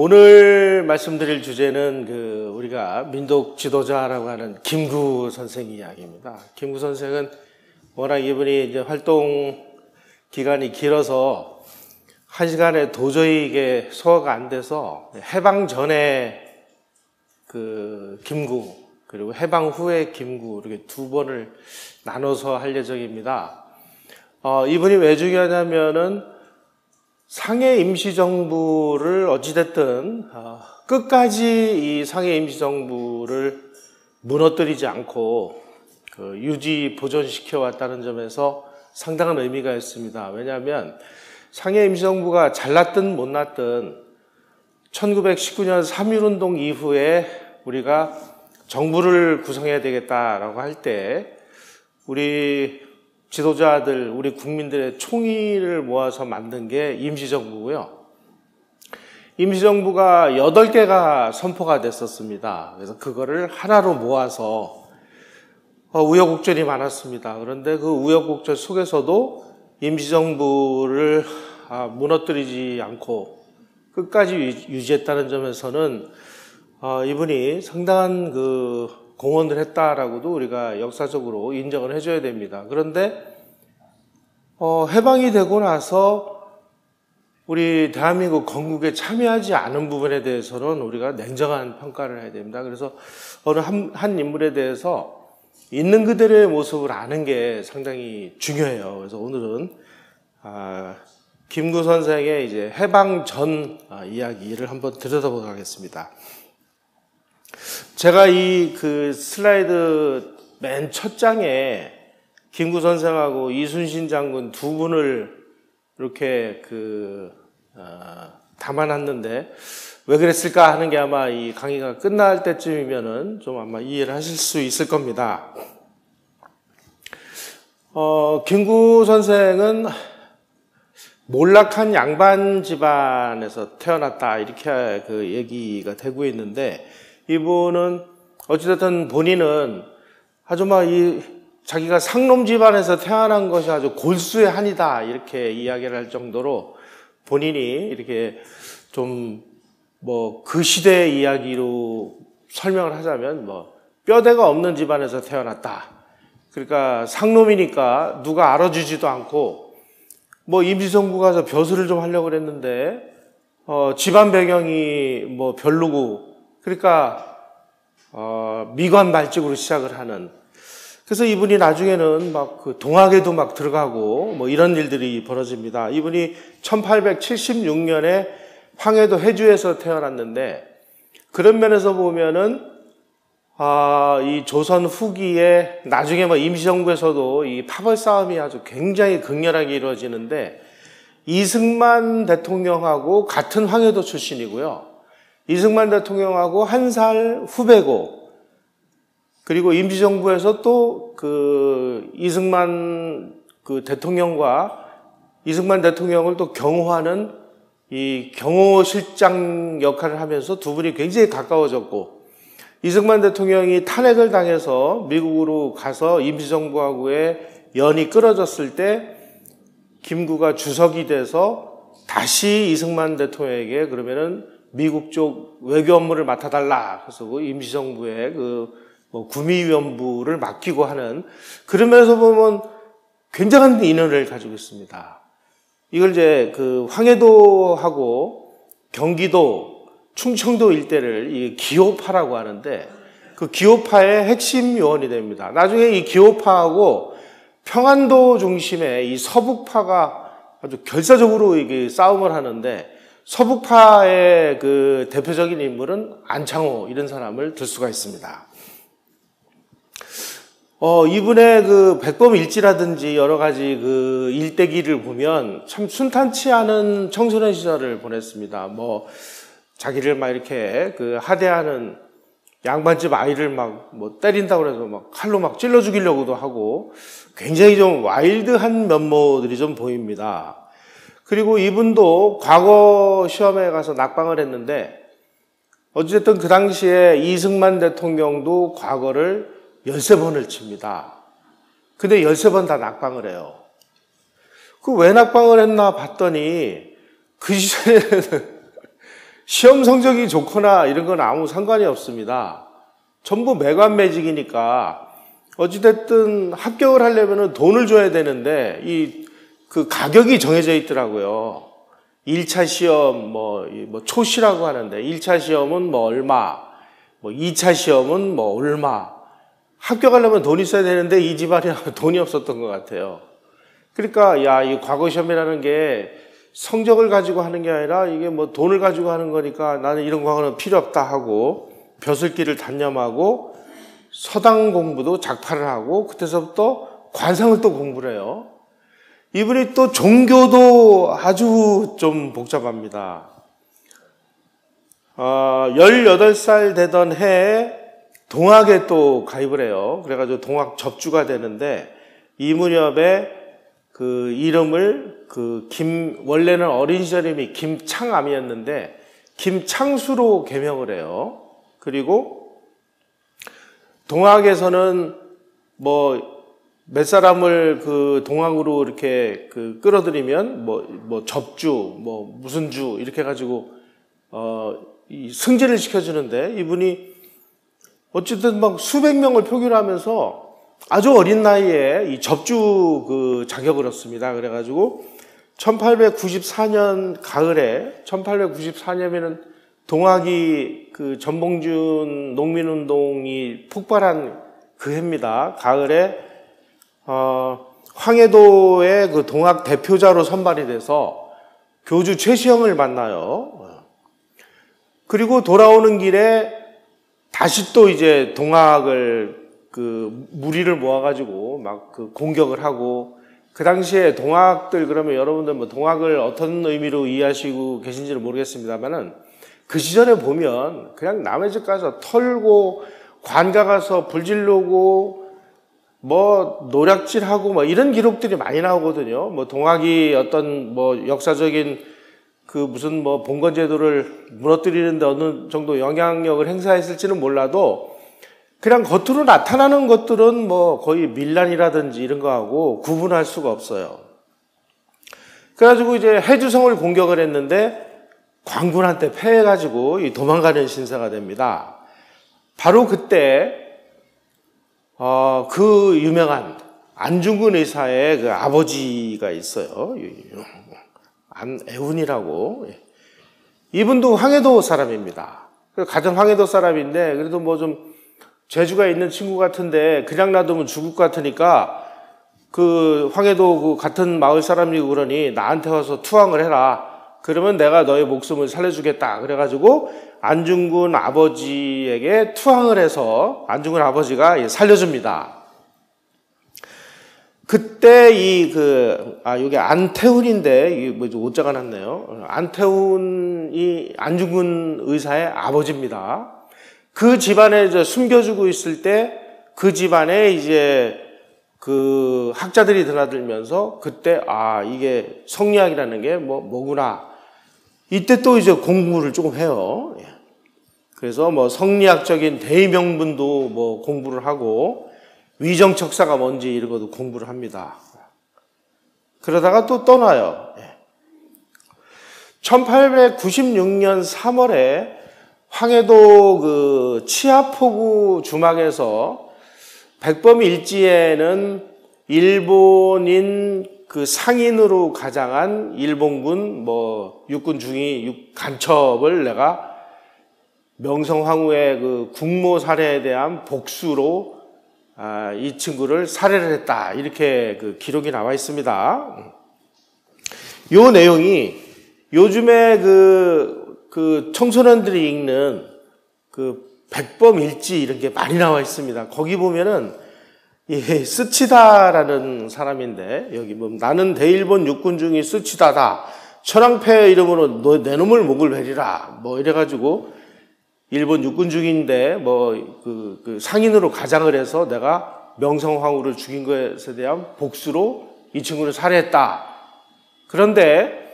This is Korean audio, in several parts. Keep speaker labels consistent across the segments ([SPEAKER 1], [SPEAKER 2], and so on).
[SPEAKER 1] 오늘 말씀드릴 주제는 우리가 민족 지도자라고 하는 김구 선생 이야기입니다. 김구 선생은 워낙 이분이 이제 활동 기간이 길어서 한 시간에 도저히 이게 소화가 안 돼서 해방 전에 김구 그리고 해방 후에 김구 이렇게 두 번을 나눠서 할 예정입니다. 이분이 왜 중요하냐면은 상해 임시정부를 어찌됐든 끝까지 이 상해 임시정부를 무너뜨리지 않고 유지 보존시켜 왔다는 점에서 상당한 의미가 있습니다. 왜냐하면 상해 임시정부가 잘났든 못났든 1919년 3.1운동 이후에 우리가 정부를 구성해야 되겠다라고 할 때 우리 지도자들, 우리 국민들의 총의를 모아서 만든 게 임시정부고요. 임시정부가 8개가 선포가 됐었습니다. 그래서 그거를 하나로 모아서 우여곡절이 많았습니다. 그런데 그 우여곡절 속에서도 임시정부를 무너뜨리지 않고 끝까지 유지했다는 점에서는 이분이 상당한 공헌을 했다라고도 우리가 역사적으로 인정을 해줘야 됩니다. 그런데 해방이 되고 나서 우리 대한민국 건국에 참여하지 않은 부분에 대해서는 우리가 냉정한 평가를 해야 됩니다. 그래서 어느 한 인물에 대해서 있는 그대로의 모습을 아는 게 상당히 중요해요. 그래서 오늘은 김구 선생의 이제 해방 전 이야기를 한번 들여다보도록 하겠습니다. 제가 이 슬라이드 맨 첫 장에 김구 선생하고 이순신 장군 두 분을 이렇게 담아놨는데 왜 그랬을까 하는 게 아마 이 강의가 끝날 때쯤이면은 좀 아마 이해를 하실 수 있을 겁니다. 김구 선생은 몰락한 양반 집안에서 태어났다 이렇게 얘기가 되고 있는데 이분은 어찌됐든 본인은 아주 자기가 상놈 집안에서 태어난 것이 아주 골수의 한이다 이렇게 이야기를 할 정도로 본인이 이렇게 좀 그 시대의 이야기로 설명을 하자면 뼈대가 없는 집안에서 태어났다. 그러니까 상놈이니까 누가 알아주지도 않고 임시정부 가서 벼슬을 좀 하려고 그랬는데 집안 배경이 별로고 그러니까 미관 말직으로 시작을 하는. 그래서 이분이 나중에는 동학에도 들어가고 이런 일들이 벌어집니다. 이분이 1876년에 황해도 해주에서 태어났는데 그런 면에서 보면은 이 조선 후기에 나중에 임시정부에서도 이 파벌 싸움이 아주 굉장히 극렬하게 이루어지는데 이승만 대통령하고 같은 황해도 출신이고요. 이승만 대통령하고 한 살 후배고, 그리고 임시정부에서 또 이승만 대통령과 이승만 대통령을 또 경호하는 이 경호실장 역할을 하면서 두 분이 굉장히 가까워졌고, 이승만 대통령이 탄핵을 당해서 미국으로 가서 임시정부하고의 연이 끊어졌을 때 김구가 주석이 돼서 다시 이승만 대통령에게 그러면은 미국 쪽 외교 업무를 맡아달라. 그래서 임시정부의 구미위원부를 맡기고 하는 그런 면에서 보면 굉장한 인연을 가지고 있습니다. 이걸 이제 황해도하고 경기도, 충청도 일대를 이 기호파라고 하는데 그 기호파의 핵심 요원이 됩니다. 나중에 이 기호파하고 평안도 중심의 이 서북파가 아주 결사적으로 이게 싸움을 하는데 서북파의 대표적인 인물은 안창호 이런 사람을 들 수가 있습니다. 이분의 백범일지라든지 여러 가지 일대기를 보면 참 순탄치 않은 청소년 시절을 보냈습니다. 자기를 이렇게 하대하는 양반집 아이를 때린다고 해서 칼로 찔러 죽이려고도 하고 굉장히 좀 와일드한 면모들이 좀 보입니다. 그리고 이분도 과거 시험에 가서 낙방을 했는데 어쨌든 그 당시에 이승만 대통령도 과거를 13번을 칩니다. 근데 13번 다 낙방을 해요. 왜 낙방을 했나 봤더니 그 시절에는 시험 성적이 좋거나 이런 건 아무 상관이 없습니다. 전부 매관매직이니까 어찌됐든 합격을 하려면 돈을 줘야 되는데 그 가격이 정해져 있더라고요. 1차 시험 뭐 초시라고 하는데 1차 시험은 뭐 얼마, 뭐 2차 시험은 뭐 얼마. 합격하려면 돈이 있어야 되는데 이 집안이 돈이 없었던 것 같아요. 그러니까 이 과거 시험이라는 게 성적을 가지고 하는 게 아니라 이게 뭐 돈을 가지고 하는 거니까 나는 이런 과거는 필요 없다 하고 벼슬길을 단념하고 서당 공부도 작파를 하고 그때서부터 관상을 또 공부를 해요. 이분이 또 종교도 아주 좀 복잡합니다. 18살 되던 해에 동학에 또 가입을 해요. 그래가지고 동학 접주가 되는데 이 무렵에 그 이름을 원래는 어린 시절 이름이 김창암이었는데 김창수로 개명을 해요. 그리고 동학에서는 뭐 몇 사람을 그 동학으로 이렇게 끌어들이면 뭐 접주, 뭐 무슨 주 이렇게 해가지고 이 승진을 시켜주는데 이분이 어쨌든 막 수백 명을 표기하면서 아주 어린 나이에 이 접주 그 자격을 얻습니다. 그래가지고 1894년 가을에 1894년에는 동학이 그 전봉준 농민운동이 폭발한 그 해입니다. 가을에 황해도의 그 동학 대표자로 선발이 돼서 교주 최시영을 만나요. 그리고 돌아오는 길에 다시 또 이제 동학을 무리를 모아가지고 막 공격을 하고 그 당시에 동학들 그러면 여러분들 뭐 동학을 어떤 의미로 이해하시고 계신지는 모르겠습니다만은 그 시절에 보면 그냥 남의 집 가서 털고 관가 가서 불질르고 뭐 노략질하고 뭐 이런 기록들이 많이 나오거든요. 뭐 동학이 어떤 뭐 역사적인 무슨 뭐 봉건제도를 무너뜨리는데 어느 정도 영향력을 행사했을지는 몰라도 그냥 겉으로 나타나는 것들은 뭐 거의 밀란이라든지 이런 거하고 구분할 수가 없어요. 그래가지고 이제 해주성을 공격을 했는데 광군한테 패해가지고 도망가는 신세가 됩니다. 바로 그때 그 유명한 안중근 의사의 그 아버지가 있어요. 안애운이라고. 이분도 황해도 사람입니다. 같은 황해도 사람인데 그래도 뭐 좀 재주가 있는 친구 같은데 그냥 놔두면 죽을 것 같으니까 그 황해도 같은 마을 사람이고 그러니 나한테 와서 투항을 해라. 그러면 내가 너의 목숨을 살려주겠다. 그래가지고 안중근 아버지에게 투항을 해서 안중근 아버지가 살려줍니다. 그때 여기 안태훈인데, 오자가 났네요. 안태훈이 안중근 의사의 아버지입니다. 그 집안에 숨겨주고 있을 때 그 집안에 이제 그 학자들이 드나들면서 그때 이게 성리학이라는 게 뭐구나. 이때 또 이제 공부를 조금 해요. 그래서 뭐 성리학적인 대의명분도 뭐 공부를 하고 위정척사가 뭔지 이런 것도 공부를 합니다. 그러다가 또 떠나요. 1896년 3월에 황해도 그 치아포구 주막에서 백범일지에는 일본인 그 상인으로 가장한 일본군 뭐 육군 중위 간첩을 내가 명성황후의 그 국모 살해에 대한 복수로 이 친구를 살해를 했다. 이렇게 그 기록이 나와 있습니다. 요 내용이 요즘에 그 청소년들이 읽는 그 백범일지 이런 게 많이 나와 있습니다. 거기 보면은 스치다라는 사람인데 여기 뭐 나는 대일본 육군 중위 스치다다. 천황폐 이름으로 너 내 놈을 목을 베리라. 뭐 이래가지고 일본 육군 중인데 뭐 그 상인으로 가장을 해서 내가 명성황후를 죽인 것에 대한 복수로 이 친구를 살해했다. 그런데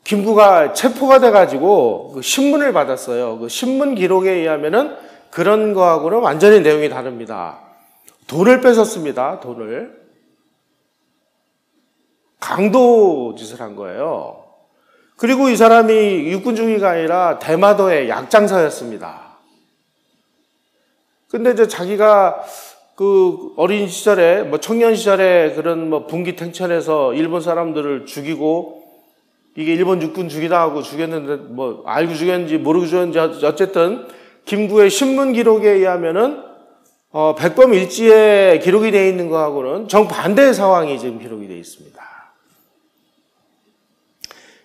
[SPEAKER 1] 김구가 체포가 돼가지고 그 신문을 받았어요. 그 신문 기록에 의하면은 그런 거하고는 완전히 내용이 다릅니다. 돈을 뺏었습니다. 돈을. 강도 짓을 한 거예요. 그리고 이 사람이 육군 중위가 아니라 대마도의 약장사였습니다. 근데 이제 자기가 그 어린 시절에, 청년 시절에 그런 분기탱천에서 일본 사람들을 죽이고, 이게 일본 육군 죽이다 죽였는데, 알고 죽였는지 모르고 죽였는지, 어쨌든, 김구의 신문 기록에 의하면은, 백범일지에 기록이 되어 있는 거하고는 정반대의 상황이 지금 기록이 되어 있습니다.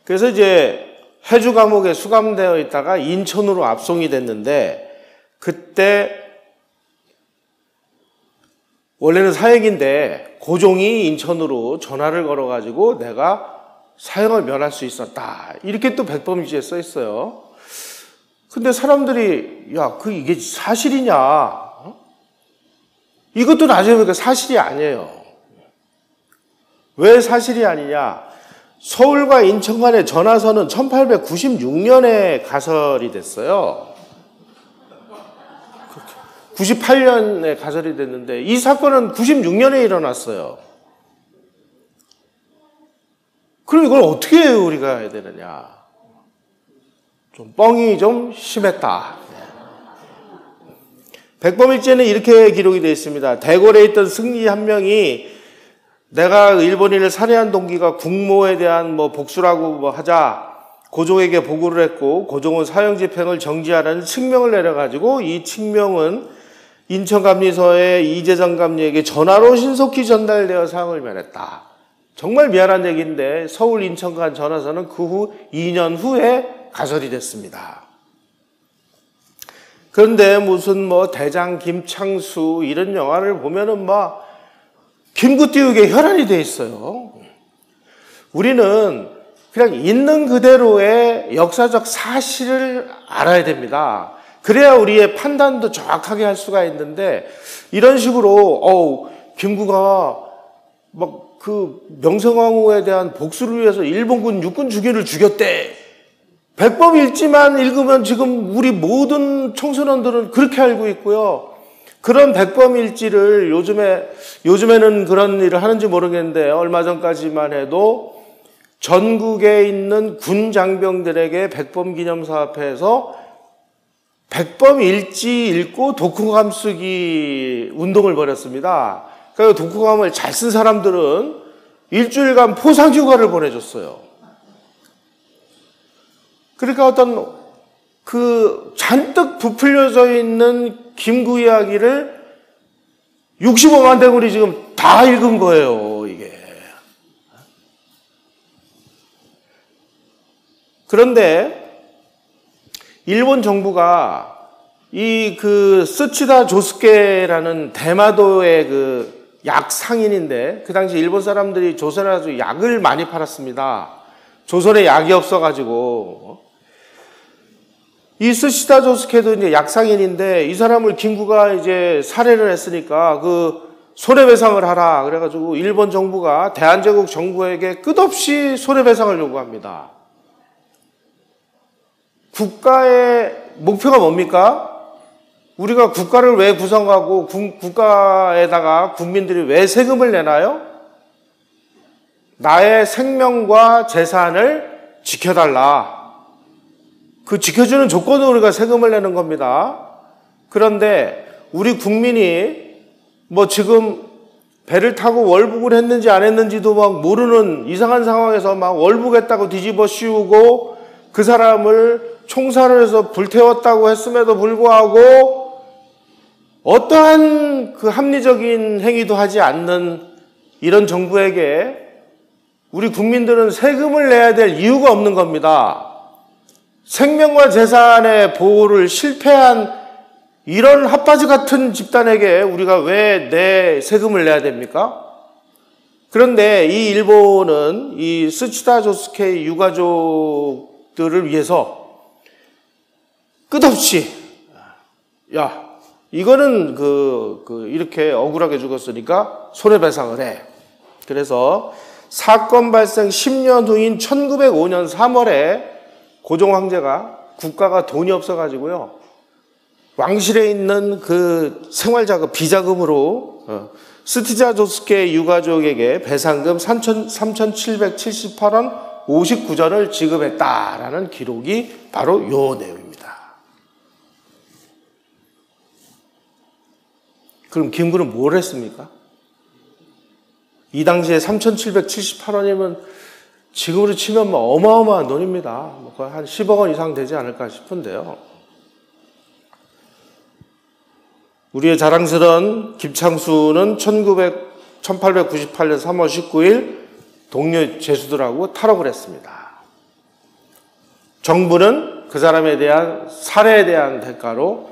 [SPEAKER 1] 그래서 이제 해주 감옥에 수감되어 있다가 인천으로 압송이 됐는데, 그때 원래는 사역인데 고종이 인천으로 전화를 걸어가지고 내가 사형을 면할 수 있었다. 이렇게 또 백범일지에 써 있어요. 근데 사람들이 이게 사실이냐? 이것도 나중에 보니까 사실이 아니에요. 왜 사실이 아니냐? 서울과 인천 간의 전화선은 1896년에 가설이 됐어요. 98년에 가설이 됐는데 이 사건은 96년에 일어났어요. 그럼 이걸 어떻게 우리가 해야 되느냐? 좀 뻥이 좀 심했다. 백범일지에는 이렇게 기록이 되어 있습니다. 대궐에 있던 승리 한 명이 내가 일본인을 살해한 동기가 국모에 대한 복수라고 하자 고종에게 보고를 했고 고종은 사형 집행을 정지하라는 칙명을 내려가지고 이 칙명은 인천감리서의 이재정 감리에게 전화로 신속히 전달되어 사형을 면했다. 정말 미안한 얘기인데 서울 인천 간 전화선은 그 후 2년 후에 가설이 됐습니다. 그런데 무슨 대장 김창수 이런 영화를 보면은 김구 띄우기에 혈안이 돼 있어요. 우리는 그냥 있는 그대로의 역사적 사실을 알아야 됩니다. 그래야 우리의 판단도 정확하게 할 수가 있는데 이런 식으로 김구가 그 명성황후에 대한 복수를 위해서 일본군 육군 중위를 죽였대. 백범일지만 읽으면 지금 우리 모든 청소년들은 그렇게 알고 있고요. 그런 백범일지를 요즘에는 그런 일을 하는지 모르겠는데 얼마 전까지만 해도 전국에 있는 군 장병들에게 백범기념사 앞에서 백범일지 읽고 독후감 쓰기 운동을 벌였습니다. 그래서 독후감을 잘 쓴 사람들은 일주일간 포상휴가를 보내줬어요. 그러니까 어떤 잔뜩 부풀려져 있는 김구 이야기를 65만 대군이 지금 다 읽은 거예요, 이게. 그런데 일본 정부가 스치다 조스케라는 대마도의 약 상인인데 그 당시 일본 사람들이 조선에 아주 약을 많이 팔았습니다. 조선에 약이 없어가지고 이 스치다 조스케도 이제 약상인인데 이 사람을 김구가 이제 살해를 했으니까 손해배상을 하라 그래가지고 일본 정부가 대한제국 정부에게 끝없이 손해배상을 요구합니다. 국가의 목표가 뭡니까? 우리가 국가를 왜 구성하고 국가에다가 국민들이 왜 세금을 내나요? 나의 생명과 재산을 지켜달라. 그 지켜주는 조건으로 우리가 세금을 내는 겁니다. 그런데 우리 국민이 지금 배를 타고 월북을 했는지 안 했는지도 모르는 이상한 상황에서 월북했다고 뒤집어 씌우고 그 사람을 총살을 해서 불태웠다고 했음에도 불구하고 어떠한 합리적인 행위도 하지 않는 이런 정부에게 우리 국민들은 세금을 내야 될 이유가 없는 겁니다. 생명과 재산의 보호를 실패한 이런 핫바지 같은 집단에게 우리가 왜 세금을 내야 됩니까? 그런데 이 일본은 이 스치다 조스케 유가족들을 위해서 끝없이 이거는 이렇게 억울하게 죽었으니까 손해배상을 해. 그래서 사건 발생 10년 후인 1905년 3월에 고종 황제가 국가가 돈이 없어가지고요. 왕실에 있는 생활자금, 비자금으로 스치다 조스케 유가족에게 배상금 3,778원 59전을 지급했다라는 기록이 바로 요 내용입니다. 그럼 김구는 뭘 했습니까? 이 당시에 3,778원이면 지금으로 치면 뭐 어마어마한 돈입니다. 거의 한 10억 원 이상 되지 않을까 싶은데요. 우리의 자랑스러운 김창수는 1898년 3월 19일 동료 죄수들하고 탈옥을 했습니다. 정부는 그 사람에 대한 살해에 대한 대가로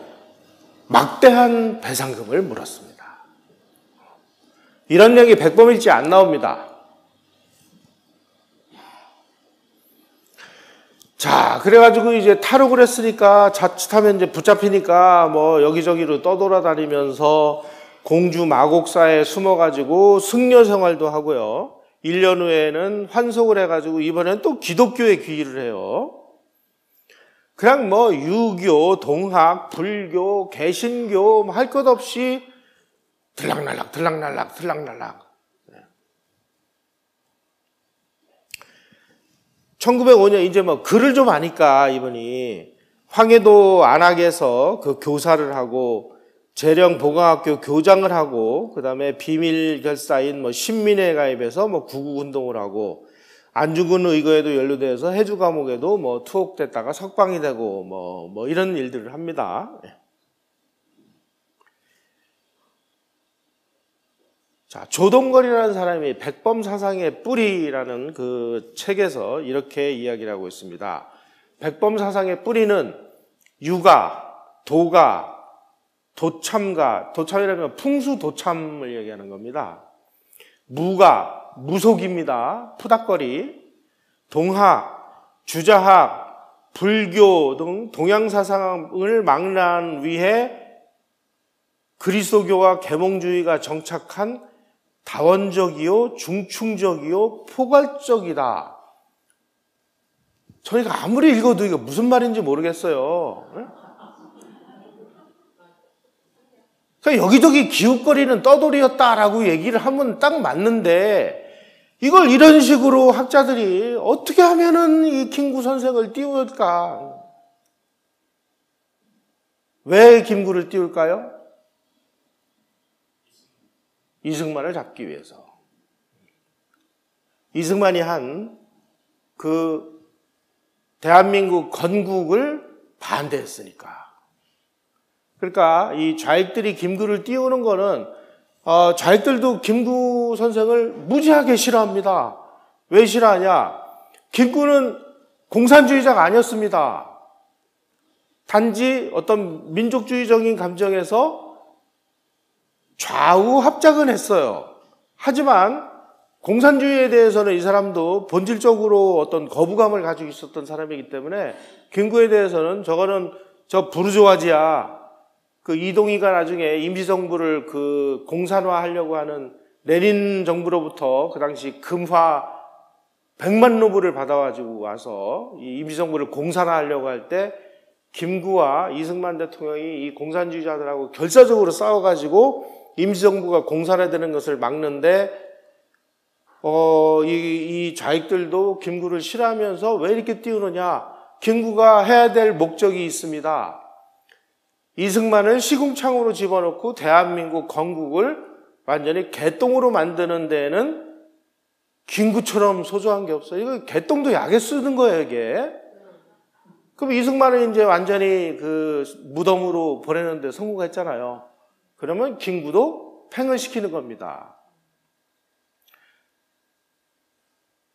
[SPEAKER 1] 막대한 배상금을 물었습니다. 이런 얘기 백범일지 안 나옵니다. 자, 그래가지고 이제 탈옥을 했으니까 자칫하면 이제 붙잡히니까 뭐 여기저기로 떠돌아다니면서 공주 마곡사에 숨어가지고 승려 생활도 하고요. 1년 후에는 환속을 해가지고 이번엔 또 기독교에 귀의를 해요. 그냥 뭐 유교, 동학, 불교, 개신교 할 것 없이 들락날락 들락날락 들락날락. 1905년 이제 뭐 글을 좀 아니까 이분이 황해도 안악에서 그 교사를 하고 재령보강학교 교장을 하고 그다음에 비밀 결사인 뭐 신민회 가입해서 뭐 구국운동을 하고 안중근 의거에도 연루돼서 해주 감옥에도 뭐 투옥됐다가 석방이 되고 뭐 이런 일들을 합니다. 자, 조동걸이라는 사람이 백범사상의 뿌리라는 그 책에서 이렇게 이야기를 하고 있습니다. 백범사상의 뿌리는 유가, 도가, 도참가, 도참이라면 풍수도참을 얘기하는 겁니다. 무가, 무속입니다. 푸닥거리, 동학, 주자학, 불교 등 동양사상을 망란 위해 그리스도교와 계몽주의가 정착한 다원적이요, 중충적이요, 포괄적이다. 저희가 아무리 읽어도 이게 무슨 말인지 모르겠어요. 그러니까 여기저기 기웃거리는 떠돌이였다라고 얘기를 하면 딱 맞는데 이걸 이런 식으로 학자들이 어떻게 하면은 이 김구 선생을 띄울까? 왜 김구를 띄울까요? 이승만을 잡기 위해서. 이승만이 한 그 대한민국 건국을 반대했으니까. 그러니까 이 좌익들이 김구를 띄우는 거는 좌익들도 김구 선생을 무지하게 싫어합니다. 왜 싫어하냐? 김구는 공산주의자가 아니었습니다. 단지 어떤 민족주의적인 감정에서 좌우 합작은 했어요. 하지만 공산주의에 대해서는 이 사람도 본질적으로 어떤 거부감을 가지고 있었던 사람이기 때문에 김구에 대해서는 저거는 저 부르주아지야. 그 이동희가 나중에 임시정부를 그 공산화하려고 하는 레닌 정부로부터 그 당시 금화 100만 루블을 받아가지고 와서 이 임시정부를 공산화하려고 할 때 김구와 이승만 대통령이 이 공산주의자들하고 결사적으로 싸워가지고 임시정부가 공산화되는 것을 막는데 이 좌익들도 김구를 싫어하면서 왜 이렇게 띄우느냐? 김구가 해야 될 목적이 있습니다. 이승만을 시궁창으로 집어넣고 대한민국 건국을 완전히 개똥으로 만드는 데에는 김구처럼 소중한 게 없어요. 이거 개똥도 약에 쓰는 거예요, 이게. 그럼 이승만을 이제 완전히 그 무덤으로 보내는데 성공했잖아요. 그러면 김구도 팽을 시키는 겁니다.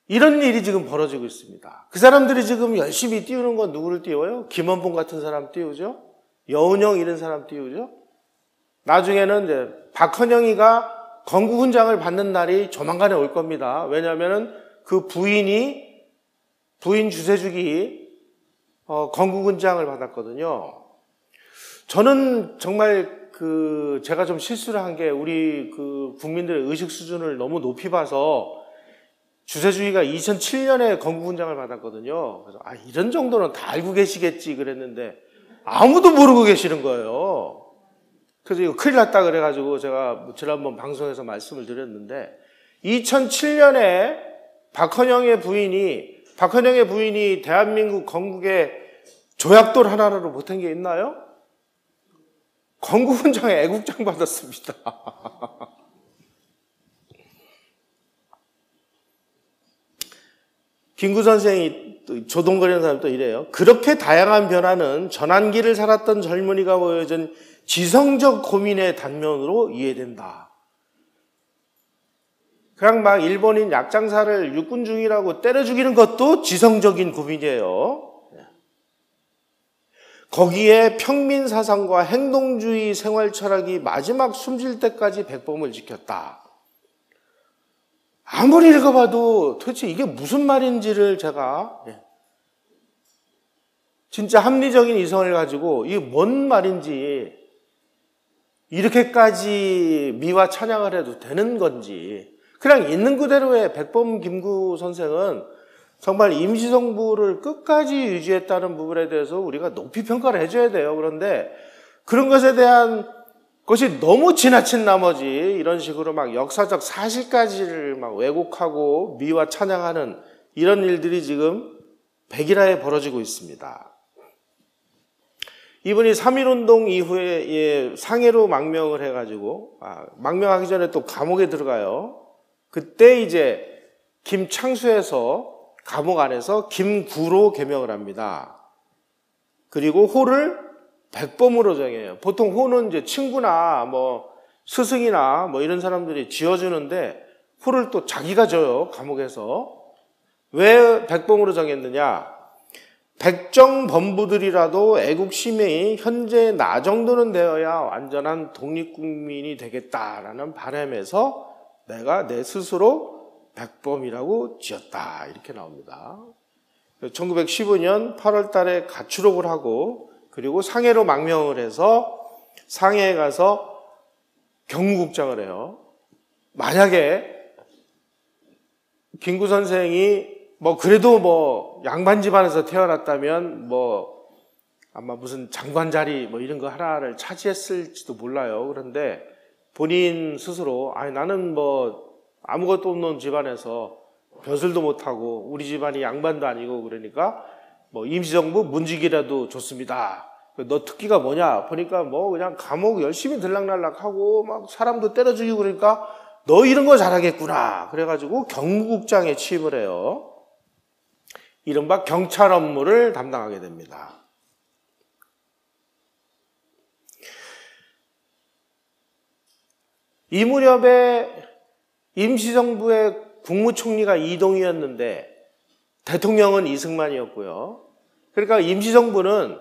[SPEAKER 1] 이런 일이 지금 벌어지고 있습니다. 그 사람들이 지금 열심히 띄우는 건 누구를 띄워요? 김원봉 같은 사람 띄우죠? 여운형 이런 사람 띄우죠? 나중에는 이제 박헌영이가 건국훈장을 받는 날이 조만간에 올 겁니다. 왜냐하면 그 부인 주세죽이 건국훈장을 받았거든요. 저는 정말 제가 좀 실수를 한 게 우리 그 국민들의 의식 수준을 너무 높이 봐서 주세주기가 2007년에 건국훈장을 받았거든요. 그래서 이런 정도는 다 알고 계시겠지 그랬는데 아무도 모르고 계시는 거예요. 그래서 이거 큰일 났다 그래가지고 제가 지난번 방송에서 말씀을 드렸는데 2007년에 박헌영의 부인이 박헌영의 부인이 대한민국 건국에 조약돌 하나라도 못한 게 있나요? 건국훈장에 애국장 받았습니다. 김구 선생이 조동거리는 사람 또 이래요. 그렇게 다양한 변화는 전환기를 살았던 젊은이가 보여준 지성적 고민의 단면으로 이해된다. 그냥 막 일본인 약장사를 육군 중이라고 때려 죽이는 것도 지성적인 고민이에요. 거기에 평민 사상과 행동주의 생활 철학이 마지막 숨질 때까지 백범을 지켰다. 아무리 읽어봐도 도대체 이게 무슨 말인지를 제가 진짜 합리적인 이성을 가지고 이게 뭔 말인지 이렇게까지 미화 찬양을 해도 되는 건지 그냥 있는 그대로의 백범 김구 선생은 정말 임시정부를 끝까지 유지했다는 부분에 대해서 우리가 높이 평가를 해줘야 돼요. 그런데 그런 것에 대한 것이 너무 지나친 나머지 이런 식으로 막 역사적 사실까지를 막 왜곡하고 미화 찬양하는 이런 일들이 지금 백일하에 벌어지고 있습니다. 이분이 3.1운동 이후에 상해로 망명을 해가지고 망명하기 전에 또 감옥에 들어가요. 그때 이제 김창수에서 감옥 안에서 김구로 개명을 합니다. 그리고 호를 백범으로 정해요. 보통 호는 이제 친구나 뭐 스승이나 뭐 이런 사람들이 지어주는데 호를 또 자기가 져요. 감옥에서. 왜 백범으로 정했느냐? 백정범부들이라도 애국심이 현재 나 정도는 되어야 완전한 독립국민이 되겠다라는 바람에서 내가 내 스스로 백범이라고 지었다. 이렇게 나옵니다. 1915년 8월 달에 가출옥을 하고 그리고 상해로 망명을 해서 상해에 가서 경무국장을 해요. 만약에 김구 선생이 뭐 그래도 뭐 양반 집안에서 태어났다면 뭐 아마 무슨 장관 자리 뭐 이런 거 하나를 차지했을지도 몰라요. 그런데 본인 스스로 아니 나는 뭐 아무것도 없는 집안에서 벼슬도 못하고 우리 집안이 양반도 아니고 그러니까 뭐 임시정부 문직이라도 좋습니다. 너 특기가 뭐냐? 보니까 뭐 그냥 감옥 열심히 들락날락하고 막 사람도 때려 죽이고 그러니까 너 이런 거 잘하겠구나. 그래가지고 경무국장에 취임을 해요. 이른바 경찰 업무를 담당하게 됩니다. 이 무렵에 임시정부의 국무총리가 이동희였는데 대통령은 이승만이었고요. 그러니까 임시정부는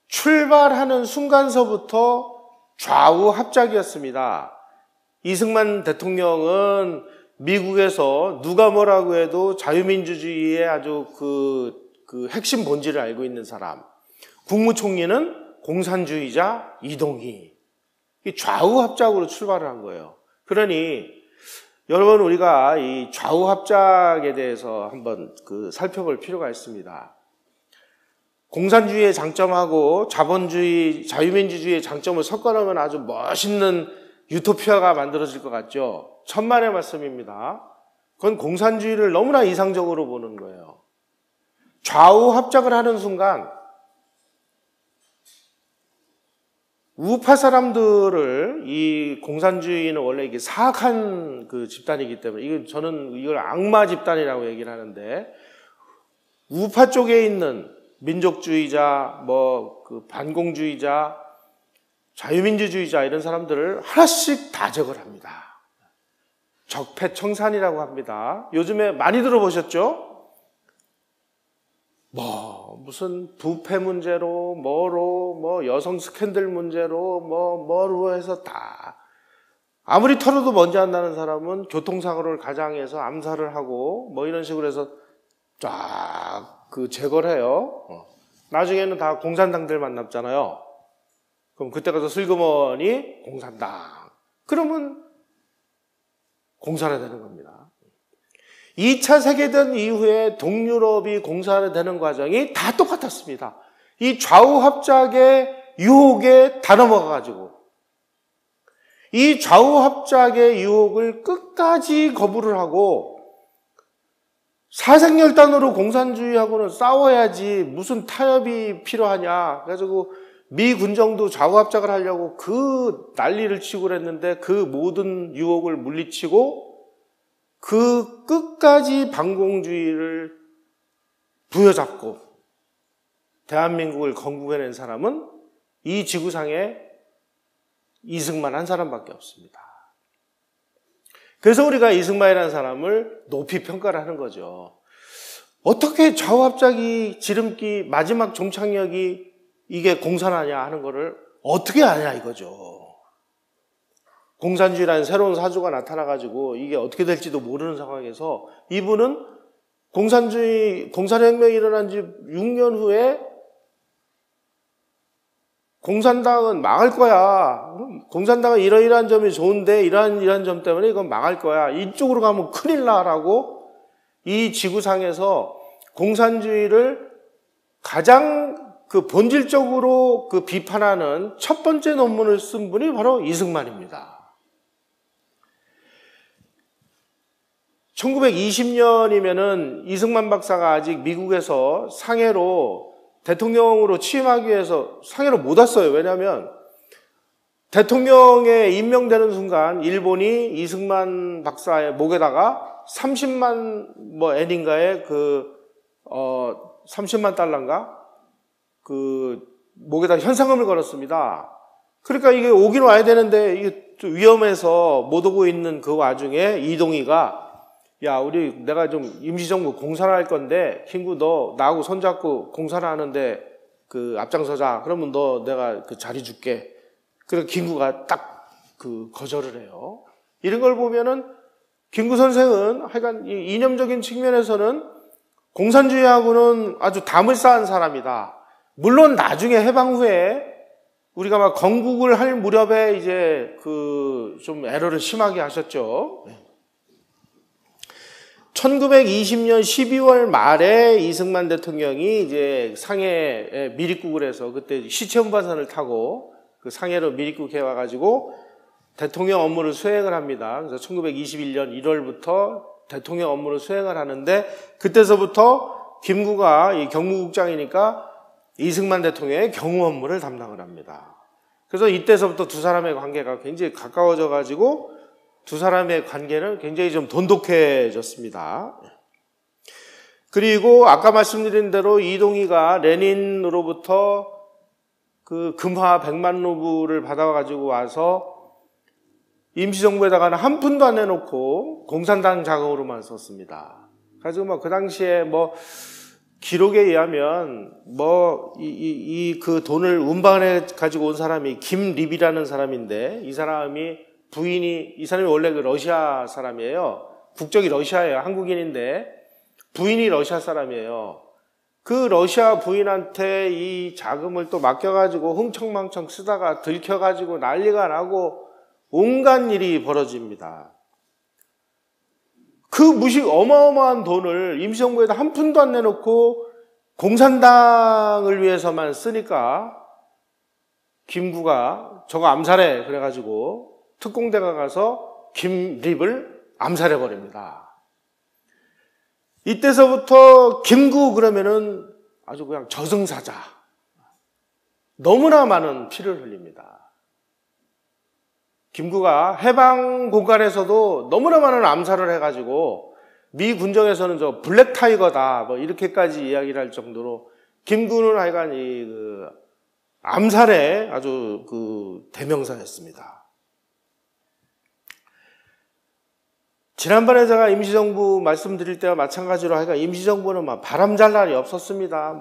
[SPEAKER 1] 출발하는 순간서부터 좌우 합작이었습니다. 이승만 대통령은 미국에서 누가 뭐라고 해도 자유민주주의의 아주 그 핵심 본질을 알고 있는 사람. 국무총리는 공산주의자 이동희. 좌우 합작으로 출발을 한 거예요. 그러니 여러분 우리가 이 좌우 합작에 대해서 한번 살펴볼 필요가 있습니다. 공산주의의 장점하고 자본주의, 자유민주주의의 장점을 섞어놓으면 아주 멋있는 유토피아가 만들어질 것 같죠? 천만의 말씀입니다. 그건 공산주의를 너무나 이상적으로 보는 거예요. 좌우 합작을 하는 순간 우파 사람들을 이 공산주의는 원래 이게 사악한 그 집단이기 때문에 저는 이걸 악마 집단이라고 얘기를 하는데 우파 쪽에 있는 민족주의자, 반공주의자, 자유민주주의자 이런 사람들을 하나씩 다 적을 합니다. 적폐청산이라고 합니다. 요즘에 많이 들어보셨죠? 무슨 부패 문제로, 여성 스캔들 문제로, 뭐로 해서 다. 아무리 털어도 먼지 안 나는 사람은 교통사고를 가장해서 암살을 하고, 이런 식으로 해서 쫙 제거를 해요. 나중에는 다 공산당들만 남잖아요. 그럼 그때 가서 슬그머니 공산당. 그러면 공산화되는 겁니다. 2차 세계대전 이후에 동유럽이 공산화되는 과정이 다 똑같았습니다. 이 좌우 합작의 유혹에 다 넘어가가지고 이 좌우 합작의 유혹을 끝까지 거부를 하고 사생열단으로 공산주의하고는 싸워야지 무슨 타협이 필요하냐. 그래가지고 미 군정도 좌우합작을 하려고 그 난리를 치고 그랬는데 그 모든 유혹을 물리치고 그 끝까지 반공주의를 부여잡고 대한민국을 건국해낸 사람은 이 지구상에 이승만 한 사람밖에 없습니다. 그래서 우리가 이승만이라는 사람을 높이 평가를 하는 거죠. 어떻게 좌우합작이 지름기 마지막 종착역이 이게 공산하냐 하는 거를 어떻게 아냐 이거죠. 공산주의라는 새로운 사주가 나타나가지고 이게 어떻게 될지도 모르는 상황에서 이분은 공산혁명이 일어난 지 6년 후에 공산당은 망할 거야. 공산당은 이러이러한 점이 좋은데 이러한 점 때문에 이건 망할 거야. 이쪽으로 가면 큰일 나라고 이 지구상에서 공산주의를 가장 그 본질적으로 그 비판하는 첫 번째 논문을 쓴 분이 바로 이승만입니다. 1920년이면은 이승만 박사가 아직 미국에서 상해로 대통령으로 취임하기 위해서 상해로 못 왔어요. 왜냐하면 대통령에 임명되는 순간 일본이 이승만 박사의 목에다가 30만 뭐 엔인가의 30만 달러인가 그 목에다 현상금을 걸었습니다. 그러니까 이게 오긴 와야 되는데 이게 좀 위험해서 못 오고 있는 그 와중에 이동희가 야, 내가 좀 임시정부 공사를 할 건데, 킹구 너 나하고 손잡고 공사를 하는데, 그 앞장서자. 그러면 내가 그 자리 줄게. 그래서 김구가 딱 거절을 해요. 이런 걸 보면은, 김구 선생은 하여간 이 이념적인 측면에서는 공산주의하고는 아주 담을 쌓은 사람이다. 물론 나중에 해방 후에 우리가 막 건국을 할 무렵에 이제 좀 에러를 심하게 하셨죠. 1920년 12월 말에 이승만 대통령이 이제 상해에 미립국을 해서 그때 시체운반선을 타고 그 상해로 미립국에 와가지고 대통령 업무를 수행을 합니다. 그래서 1921년 1월부터 대통령 업무를 수행을 하는데 그때서부터 김구가 이 경무국장이니까 이승만 대통령의 경우 업무를 담당을 합니다. 그래서 이때서부터 두 사람의 관계가 굉장히 가까워져 가지고 두 사람의 관계는 굉장히 좀 돈독해졌습니다. 그리고 아까 말씀드린 대로 이동희가 레닌으로부터 그 금화 100만 루블을 받아가지고 와서 임시정부에다가는 한 푼도 안 내놓고 공산당 자금으로만 썼습니다. 그래서 그 당시에 기록에 의하면 그 돈을 운반해 가지고 온 사람이 김립이라는 사람인데 이 사람이 원래 러시아 사람이에요. 국적이 러시아예요. 한국인인데 부인이 러시아 사람이에요. 그 러시아 부인한테 이 자금을 또 맡겨가지고 흥청망청 쓰다가 들켜가지고 난리가 나고 온갖 일이 벌어집니다. 그 어마어마한 돈을 임시정부에다 한 푼도 안 내놓고 공산당을 위해서만 쓰니까 김구가 저거 암살해 그래가지고 특공대가 가서 김립을 암살해버립니다. 이때서부터 김구 그러면은 아주 그냥 저승사자. 너무나 많은 피를 흘립니다. 김구가 해방 공간에서도 너무나 많은 암살을 해가지고 미 군정에서는 저 블랙 타이거다 이렇게까지 이야기를 할 정도로 김구는 하여간 암살의 아주 대명사였습니다. 지난번에 제가 임시정부 말씀드릴 때와 마찬가지로 하여간 임시정부는 바람 잘 날이 없었습니다.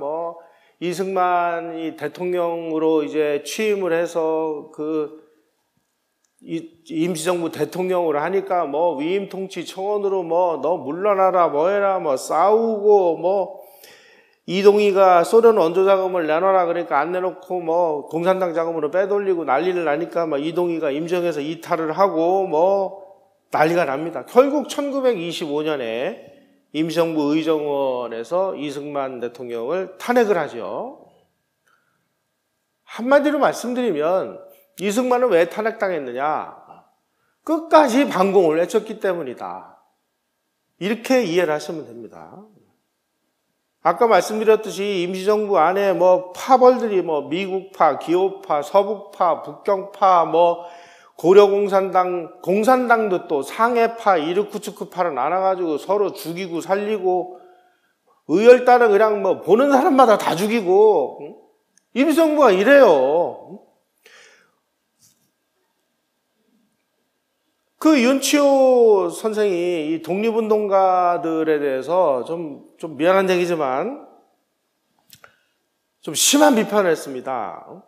[SPEAKER 1] 이승만이 대통령으로 이제 취임을 해서 임시정부 대통령으로 하니까 위임 통치 청원으로 너 물러나라 해라 싸우고 이동희가 소련 원조 자금을 내놔라 그러니까 안 내놓고 공산당 자금으로 빼돌리고 난리를 나니까 이동희가 임정에서 이탈을 하고 난리가 납니다. 결국 1925년에 임시정부 의정원에서 이승만 대통령을 탄핵을 하죠. 한마디로 말씀드리면 이승만은 왜 탄핵당했느냐? 끝까지 반공을 외쳤기 때문이다. 이렇게 이해를 하시면 됩니다. 아까 말씀드렸듯이 임시정부 안에 뭐 파벌들이 뭐 미국파, 기호파, 서북파, 북경파, 뭐 고려공산당, 공산당도 또 상해파, 이르쿠츠크파를 나눠가지고 서로 죽이고 살리고 의열단은 그냥 뭐 보는 사람마다 다 죽이고 임시정부가 이래요. 그 윤치호 선생이 이 독립운동가들에 대해서 좀 미안한 얘기지만 좀 심한 비판을 했습니다.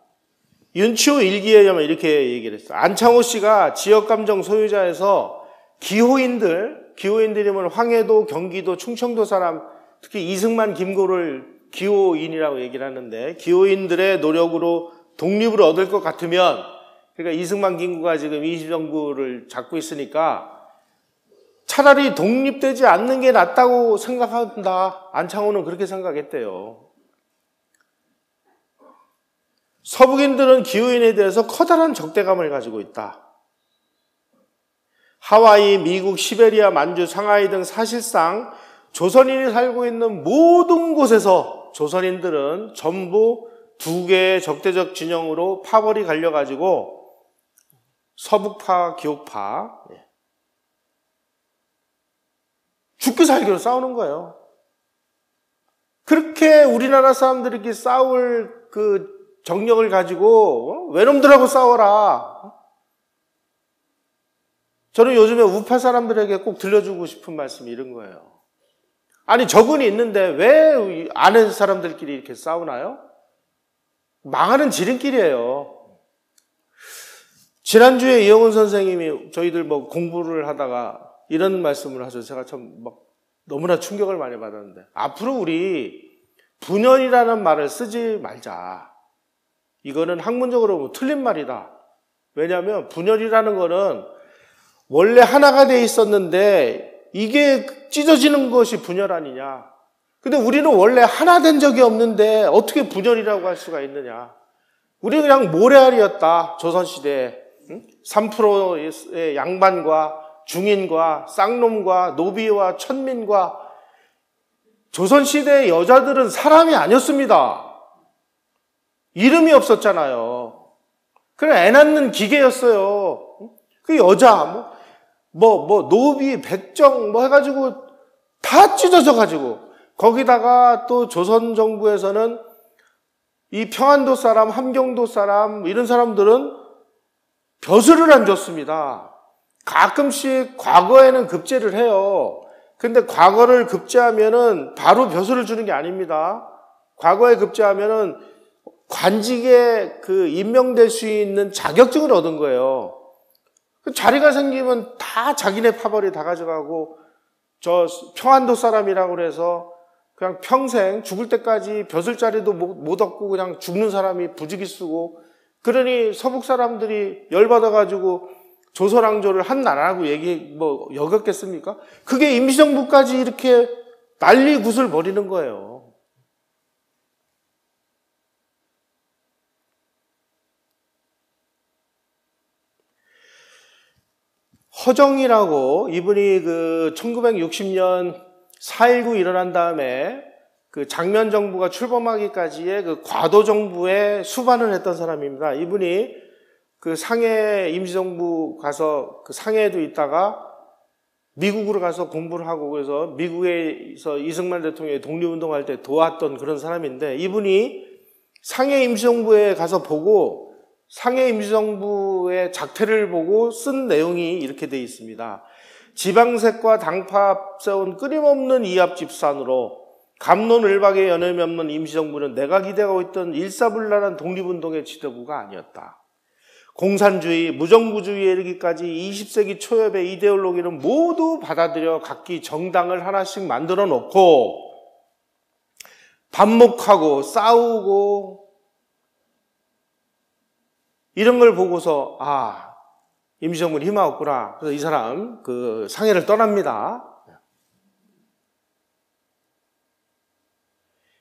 [SPEAKER 1] 윤치호 일기에 의하면 이렇게 얘기를 했어요. 안창호 씨가 지역감정 소유자에서 기호인들이면 황해도, 경기도, 충청도 사람, 특히 이승만, 김고를 기호인이라고 얘기를 하는데 기호인들의 노력으로 독립을 얻을 것 같으면 그러니까 이승만, 김구가 지금 임시정부를 잡고 있으니까 차라리 독립되지 않는 게 낫다고 생각한다. 안창호는 그렇게 생각했대요. 서북인들은 기후인에 대해서 커다란 적대감을 가지고 있다. 하와이, 미국, 시베리아, 만주, 상하이 등 사실상 조선인이 살고 있는 모든 곳에서 조선인들은 전부 두 개의 적대적 진영으로 파벌이 갈려가지고 서북파, 기호파 죽기 살기로 싸우는 거예요. 그렇게 우리나라 사람들이 싸울 그 정력을 가지고 외놈들하고 싸워라. 저는 요즘에 우파 사람들에게 꼭 들려주고 싶은 말씀이 이런 거예요. 아니 적은이 있는데 왜 아는 사람들끼리 이렇게 싸우나요? 망하는 지름길이에요. 지난주에 이영훈 선생님이 저희들 뭐 공부를 하다가 이런 말씀을 하셔서 제가 참 막 너무나 충격을 많이 받았는데 앞으로 우리 분열이라는 말을 쓰지 말자. 이거는 학문적으로 틀린 말이다. 왜냐하면 분열이라는 거는 원래 하나가 돼 있었는데 이게 찢어지는 것이 분열 아니냐. 근데 우리는 원래 하나 된 적이 없는데 어떻게 분열이라고 할 수가 있느냐. 우리는 그냥 모래알이었다. 조선시대에. 3%의 양반과 중인과 쌍놈과 노비와 천민과 조선시대의 여자들은 사람이 아니었습니다. 이름이 없었잖아요. 그냥 애 낳는 기계였어요. 그 여자, 노비, 백정, 해가지고 다 찢어져가지고 거기다가 또 조선 정부에서는 이 평안도 사람, 함경도 사람, 이런 사람들은 벼슬을 안 줬습니다. 가끔씩 과거에는 급제를 해요. 근데 과거를 급제하면은 바로 벼슬을 주는 게 아닙니다. 과거에 급제하면은 관직에 임명될 수 있는 자격증을 얻은 거예요. 그 자리가 생기면 다 자기네 파벌이 다 가져가고 저 평안도 사람이라고 그래서 그냥 평생 죽을 때까지 벼슬 자리도 못 얻고 그냥 죽는 사람이 부지기 쓰고 그러니 서북 사람들이 열받아가지고 조선왕조를 한 나라라고 여겼겠습니까? 그게 임시정부까지 이렇게 난리 굿을 벌이는 거예요. 허정이라고 이분이 1960년 4.19 일어난 다음에 장면 정부가 출범하기까지의 과도 정부에 수반을 했던 사람입니다. 이분이 상해 임시정부 가서 상해에도 있다가 미국으로 가서 공부를 하고 그래서 미국에서 이승만 대통령이 독립운동할 때 도왔던 그런 사람인데 이분이 상해 임시정부에 가서 보고 상해 임시정부의 작태를 보고 쓴 내용이 이렇게 되어 있습니다. 지방색과 당파 앞세운 끊임없는 이합집산으로 갑론을박에 여념이 없는 임시정부는 내가 기대하고 있던 일사불란한 독립운동의 지도부가 아니었다. 공산주의, 무정부주의에 이르기까지 20세기 초엽의 이데올로기는 모두 받아들여 각기 정당을 하나씩 만들어 놓고 반목하고 싸우고 이런 걸 보고서 임시정부는 희망 없구나. 그래서 이 사람 상해를 떠납니다.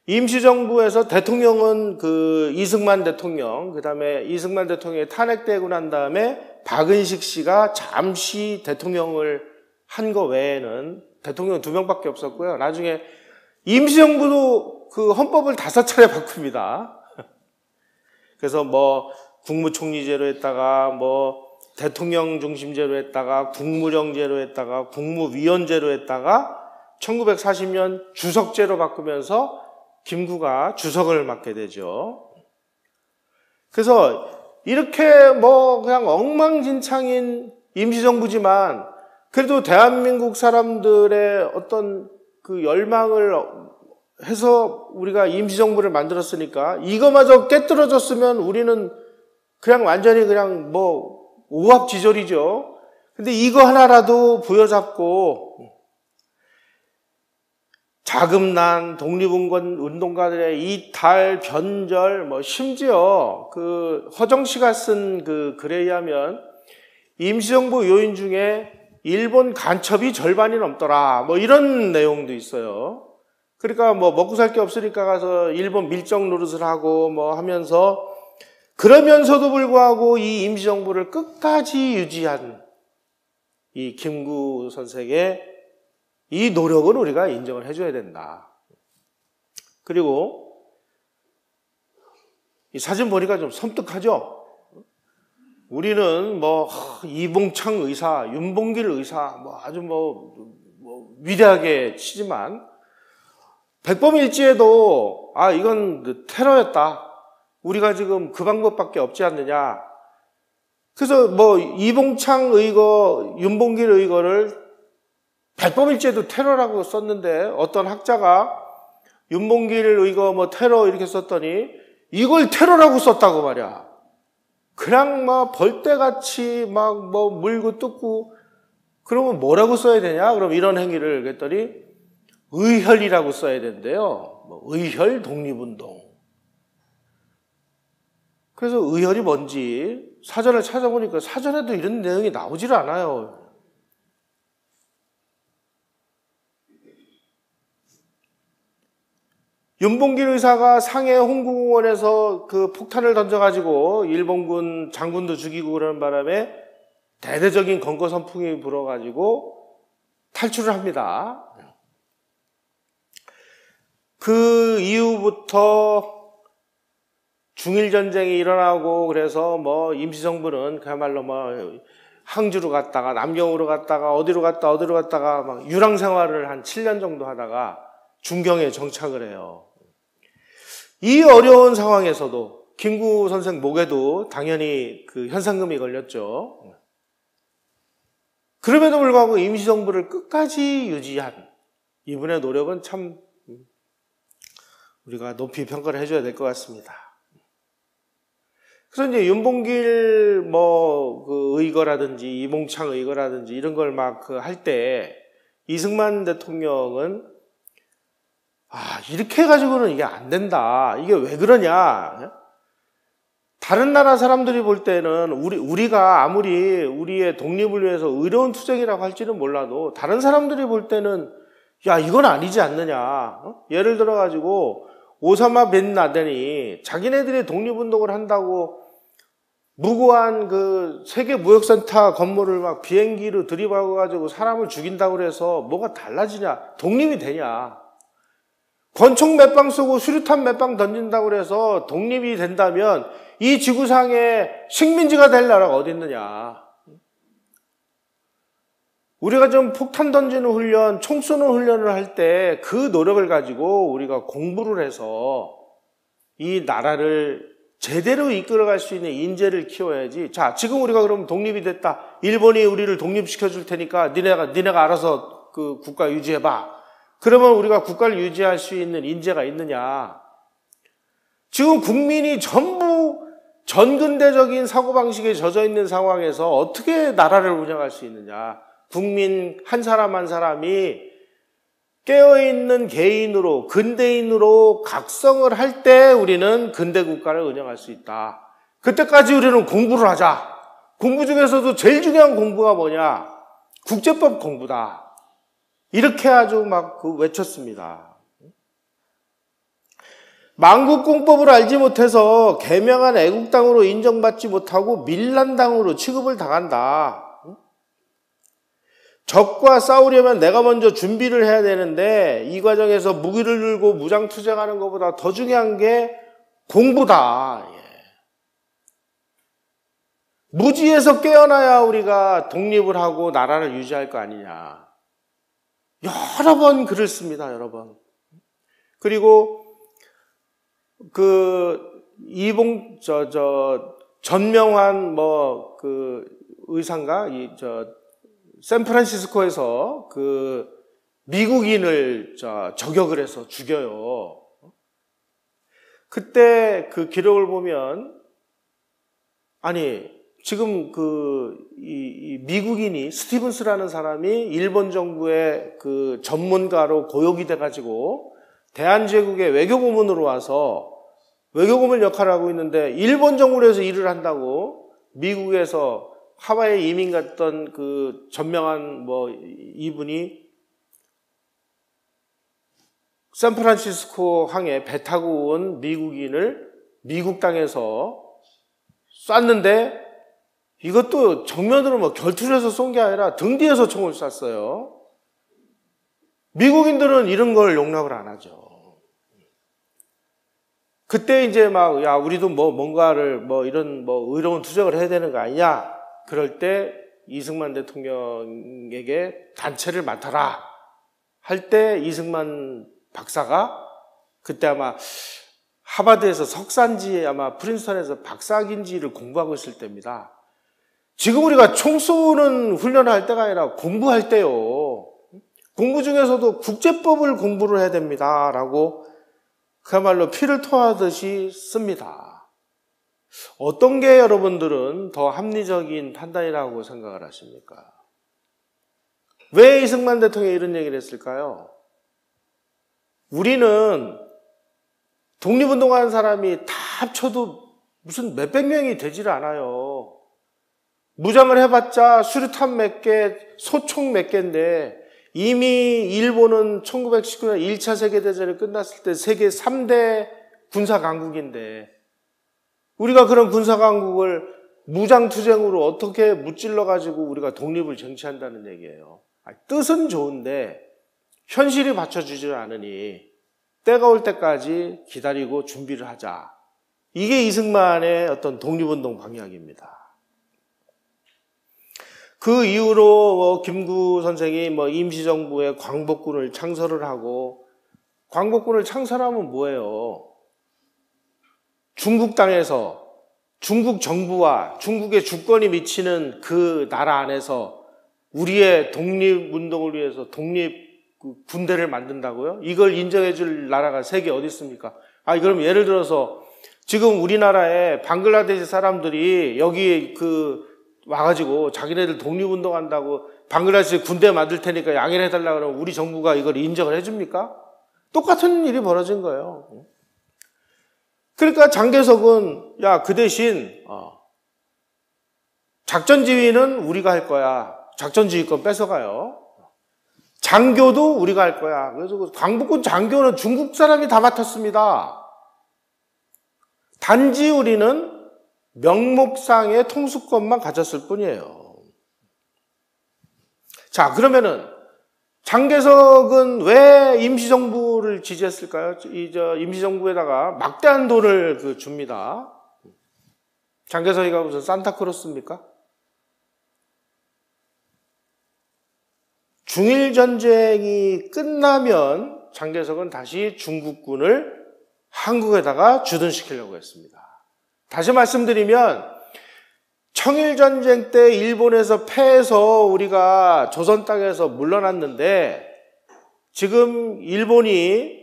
[SPEAKER 1] 임시정부에서 대통령은 이승만 대통령, 그 다음에 이승만 대통령이 탄핵되고 난 다음에 박은식 씨가 잠시 대통령을 한 거 외에는 대통령 2명밖에 없었고요. 나중에 임시정부도 그 헌법을 5차례 바꿉니다. 그래서 뭐 국무총리제로 했다가 뭐 대통령 중심제로 했다가 국무령제로 했다가 국무위원제로 했다가 1940년 주석제로 바꾸면서 김구가 주석을 맡게 되죠. 그래서 이렇게 뭐 그냥 엉망진창인 임시정부지만 그래도 대한민국 사람들의 어떤 그 열망을 해서 우리가 임시정부를 만들었으니까 이거마저 깨뜨려졌으면 우리는 그냥 완전히 그냥 뭐 오합지졸이죠. 근데 이거 하나라도 부여잡고 자금난 독립운동가들의 이탈, 변절, 뭐 심지어 그 허정 씨가 쓴 그 글에 의하면 임시정부 요인 중에 일본 간첩이 절반이 넘더라. 뭐 이런 내용도 있어요. 그러니까 뭐 먹고 살 게 없으니까 가서 일본 밀정 노릇을 하고 뭐 하면서 그러면서도 불구하고 이 임시정부를 끝까지 유지한 이 김구 선생의 이 노력을 우리가 인정을 해줘야 된다. 그리고 이 사진 보니까 좀 섬뜩하죠? 우리는 뭐 이봉창 의사, 윤봉길 의사 뭐 아주 뭐 위대하게 치지만 백범일지에도 이건 테러였다. 우리가 지금 그 방법밖에 없지 않느냐. 그래서 뭐 이봉창 의거, 윤봉길 의거를 백범일지에도 테러라고 썼는데 어떤 학자가 윤봉길 의거 뭐 테러 이렇게 썼더니 이걸 테러라고 썼다고 말이야. 그냥 막 벌떼같이 막 뭐 물고 뜯고 그러면 뭐라고 써야 되냐? 그럼 이런 행위를 그랬더니 의혈이라고 써야 된대요. 뭐 의혈 독립운동. 그래서 의혈이 뭔지 사전을 찾아보니까 사전에도 이런 내용이 나오질 않아요. 윤봉길 의사가 상해 홍구공원에서 그 폭탄을 던져가지고 일본군 장군도 죽이고 그러는 바람에 대대적인 건거 선풍이 불어가지고 탈출을 합니다. 그 이후부터 중일전쟁이 일어나고 그래서 뭐 임시정부는 그야말로 뭐 항주로 갔다가 남경으로 갔다가 어디로 갔다가 막 유랑 생활을 한 7년 정도 하다가 중경에 정착을 해요. 이 어려운 상황에서도 김구 선생 목에도 당연히 그 현상금이 걸렸죠. 그럼에도 불구하고 임시정부를 끝까지 유지한 이분의 노력은 참 우리가 높이 평가를 해줘야 될 것 같습니다. 그래서 이제 윤봉길 뭐 그 의거라든지 이봉창 의거라든지 이런 걸 막 그 할 때 이승만 대통령은 이렇게 해가지고는 이게 안 된다. 이게 왜 그러냐? 다른 나라 사람들이 볼 때는 우리가 아무리 우리의 독립을 위해서 의로운 투쟁이라고 할지는 몰라도 다른 사람들이 볼 때는 야 이건 아니지 않느냐? 예를 들어가지고 오사마 빈 라덴이 자기네들이 독립운동을 한다고 무고한 그 세계 무역센터 건물을 막 비행기로 들이박아가지고 사람을 죽인다고 해서 뭐가 달라지냐? 독립이 되냐? 권총 몇 방 쏘고 수류탄 몇 방 던진다고 해서 독립이 된다면 이 지구상에 식민지가 될 나라가 어디 있느냐? 우리가 좀 폭탄 던지는 훈련, 총 쏘는 훈련을 할 때 그 노력을 가지고 우리가 공부를 해서 이 나라를 제대로 이끌어갈 수 있는 인재를 키워야지. 자, 지금 우리가 그럼 독립이 됐다. 일본이 우리를 독립시켜 줄 테니까 니네가 알아서 그 국가 유지해봐. 그러면 우리가 국가를 유지할 수 있는 인재가 있느냐? 지금 국민이 전부 전근대적인 사고방식에 젖어 있는 상황에서 어떻게 나라를 운영할 수 있느냐? 국민 한 사람 한 사람이 깨어있는 개인으로, 근대인으로 각성을 할 때 우리는 근대국가를 운영할 수 있다. 그때까지 우리는 공부를 하자. 공부 중에서도 제일 중요한 공부가 뭐냐? 국제법 공부다. 이렇게 아주 막 외쳤습니다. 만국공법을 알지 못해서 개명한 애국당으로 인정받지 못하고 밀란당으로 취급을 당한다. 적과 싸우려면 내가 먼저 준비를 해야 되는데 이 과정에서 무기를 들고 무장투쟁하는 것보다 더 중요한 게 공부다. 예. 무지에서 깨어나야 우리가 독립을 하고 나라를 유지할 거 아니냐. 여러 번 글을 씁니다. 여러 번. 그리고 전명환 의사인가 샌프란시스코에서 미국인을 저격을 해서 죽여요. 그때 그 기록을 보면 지금 이 미국인이 스티븐스라는 사람이 일본 정부의 그 전문가로 고용이 돼가지고 대한제국의 외교고문으로 와서 외교고문 역할을 하고 있는데 일본 정부에서 일을 한다고 미국에서 하와이에 이민 갔던 그 전명한 이분이 샌프란시스코 항에 배 타고 온 미국인을 미국 땅에서 쐈는데 이것도 정면으로 결투를 해서 쏜 게 아니라 등 뒤에서 총을 쐈어요. 미국인들은 이런 걸 용납을 안 하죠. 그때 이제 우리도 뭔가를 이런 의로운 투쟁을 해야 되는 거 아니냐? 그럴 때 이승만 대통령에게 단체를 맡아라 할 때 이승만 박사가 그때 아마 하버드에서 석사인지 아마 프린스턴에서 박사학인지를 공부하고 있을 때입니다. 지금 우리가 총 쏘는 훈련을 할 때가 아니라 공부할 때요. 공부 중에서도 국제법을 공부를 해야 됩니다. 라고 그야말로 피를 토하듯이 씁니다. 어떤 게 여러분들은 더 합리적인 판단이라고 생각을 하십니까? 왜 이승만 대통령이 이런 얘기를 했을까요? 우리는 독립운동하는 사람이 다 합쳐도 무슨 몇백 명이 되질 않아요. 무장을 해봤자 수류탄 몇 개, 소총 몇 개인데 이미 일본은 1919년 1차 세계대전이 끝났을 때 세계 3대 군사강국인데 우리가 그런 군사강국을 무장투쟁으로 어떻게 무찔러가지고 우리가 독립을 쟁취한다는 얘기예요. 뜻은 좋은데 현실이 받쳐주지 않으니 때가 올 때까지 기다리고 준비를 하자. 이게 이승만의 어떤 독립운동 방향입니다. 그 이후로 김구 선생이 임시정부의 광복군을 창설을 하고 광복군을 창설하면 뭐예요? 중국 땅에서 중국 정부와 중국의 주권이 미치는 그 나라 안에서 우리의 독립운동을 위해서 군대를 만든다고요? 이걸 인정해 줄 나라가 세계에 어디 있습니까? 그럼 예를 들어서 지금 우리나라에 방글라데시 사람들이 여기 와가지고 자기네들 독립운동한다고 방글라데시 군대 만들 테니까 양해해달라 그러면 우리 정부가 이걸 인정을 해줍니까? 똑같은 일이 벌어진 거예요. 그러니까 장개석은 그 대신 작전지휘는 우리가 할 거야. 작전지휘권 뺏어가요. 장교도 우리가 할 거야. 그래서 광복군 장교는 중국 사람이 다 맡았습니다. 단지 우리는 명목상의 통수권만 가졌을 뿐이에요. 자, 그러면은 장개석은 왜 임시정부를 지지했을까요? 임시정부에다가 막대한 돈을 줍니다. 장개석이가 무슨 산타크로스입니까? 중일전쟁이 끝나면 장개석은 다시 중국군을 한국에다가 주둔시키려고 했습니다. 다시 말씀드리면 청일전쟁 때 일본에서 패해서 우리가 조선 땅에서 물러났는데 지금 일본이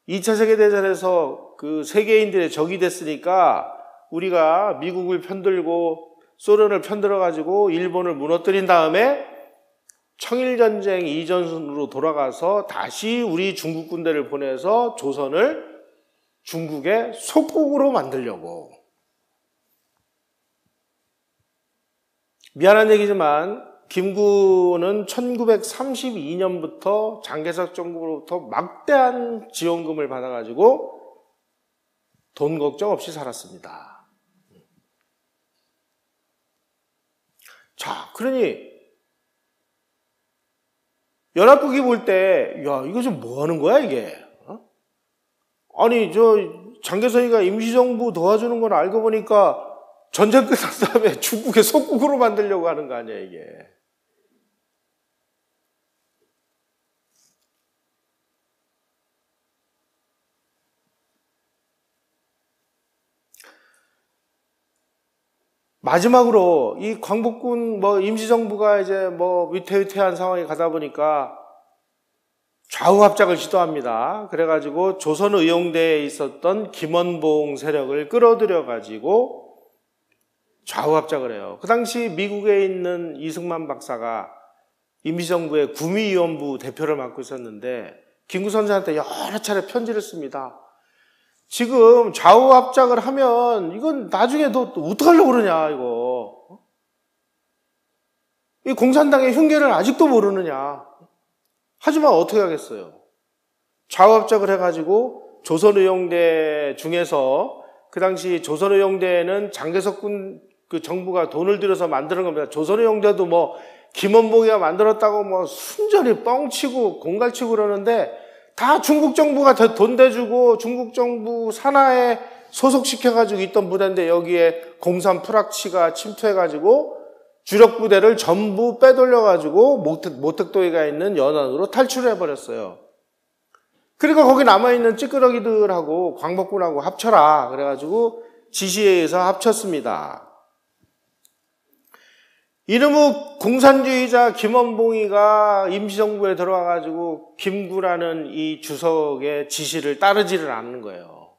[SPEAKER 1] 2차 세계대전에서 세계인들의 적이 됐으니까 우리가 미국을 편들고 소련을 편들어가지고 일본을 무너뜨린 다음에 청일전쟁 이전으로 돌아가서 다시 우리 중국 군대를 보내서 조선을 중국의 속국으로 만들려고. 미안한 얘기지만 김구는 1932년부터 장개석 정부로부터 막대한 지원금을 받아가지고 돈 걱정 없이 살았습니다. 자, 그러니 연합국이 볼 때, 야, 이거 좀 뭐 하는 거야, 이게? 아니, 장개성이가 임시정부 도와주는 건 알고 보니까 전쟁 끝난 다음에 중국의 속국으로 만들려고 하는 거 아니야, 이게. 마지막으로 이 광복군 임시정부가 이제 위태위태한 상황에 가다 보니까 좌우합작을 시도합니다. 그래가지고 조선의용대에 있었던 김원봉 세력을 끌어들여가지고 좌우합작을 해요. 그 당시 미국에 있는 이승만 박사가 임시정부의 구미위원부 대표를 맡고 있었는데 김구 선생한테 여러 차례 편지를 씁니다. 지금 좌우합작을 하면 이건 나중에 너 어떡하려고 그러냐, 이거. 이 공산당의 흉계를 아직도 모르느냐. 하지만 어떻게 하겠어요? 좌우합작을 해가지고 조선의용대 중에서 그 당시 조선의용대에는 장개석 군 그 정부가 돈을 들여서 만드는 겁니다. 조선의용대도 김원봉이가 만들었다고 순전히 뻥치고 공갈치고 그러는데 다 중국 정부가 돈 대주고 중국 정부 산하에 소속시켜가지고 있던 부대인데 여기에 공산 프락치가 침투해가지고 주력 부대를 전부 빼돌려가지고 모택도에가 있는 연안으로 탈출해버렸어요. 그러니까 거기 남아있는 찌끄러기들하고 광복군하고 합쳐라. 그래가지고 지시에 의해서 합쳤습니다. 이놈의 공산주의자 김원봉이가 임시정부에 들어와가지고 김구라는 이 주석의 지시를 따르지를 않는 거예요.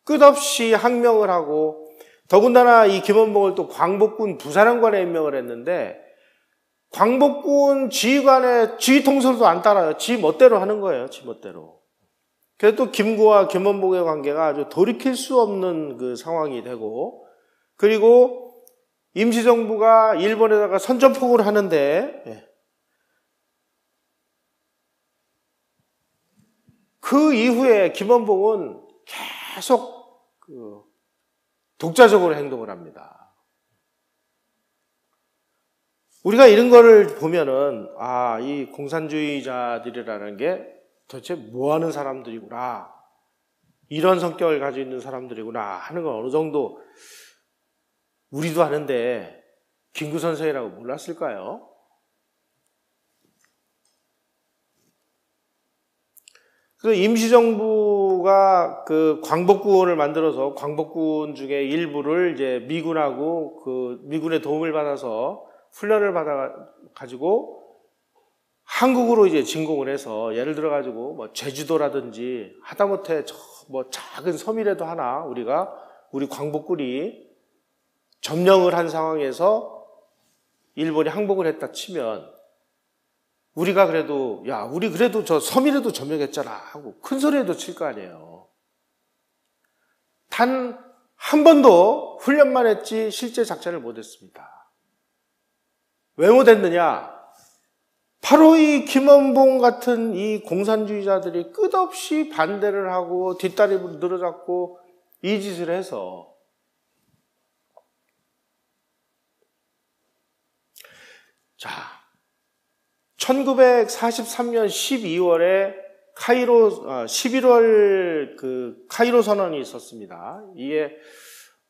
[SPEAKER 1] 끝없이 항명을 하고 더군다나 이 김원봉을 또 광복군 부사령관에 임명을 했는데 광복군 지휘관의 지휘 통솔도 안 따라요. 지 멋대로 하는 거예요. 지 멋대로. 그래서 또 김구와 김원봉의 관계가 아주 돌이킬 수 없는 그 상황이 되고 그리고 임시정부가 일본에다가 선전포고를 하는데 그 이후에 김원봉은 계속 독자적으로 행동을 합니다. 우리가 이런 거를 보면은 이 공산주의자들이라는 게 도대체 뭐 하는 사람들이구나. 이런 성격을 가지고 있는 사람들이구나 하는 건 어느 정도 우리도 아는데 김구 선생이라고 몰랐을까요? 그래서 임시정부가 그 광복군을 만들어서 광복군 중에 일부를 이제 미군하고 미군의 도움을 받아서 훈련을 받아가지고 한국으로 이제 진공을 해서 예를 들어가지고 제주도라든지 하다못해 작은 섬이라도 하나 우리 광복군이 점령을 한 상황에서 일본이 항복을 했다 치면 우리가 그래도 우리 그래도 저 섬이라도 점령했잖아 하고 큰 소리라도 칠 거 아니에요. 단 한 번도 훈련만 했지 실제 작전을 못했습니다. 왜 못했느냐? 바로 이 김원봉 같은 이 공산주의자들이 끝없이 반대를 하고 뒷다리를 늘어잡고 이 짓을 해서 자, 1943년 12월에 11월 카이로 선언이 있었습니다. 이게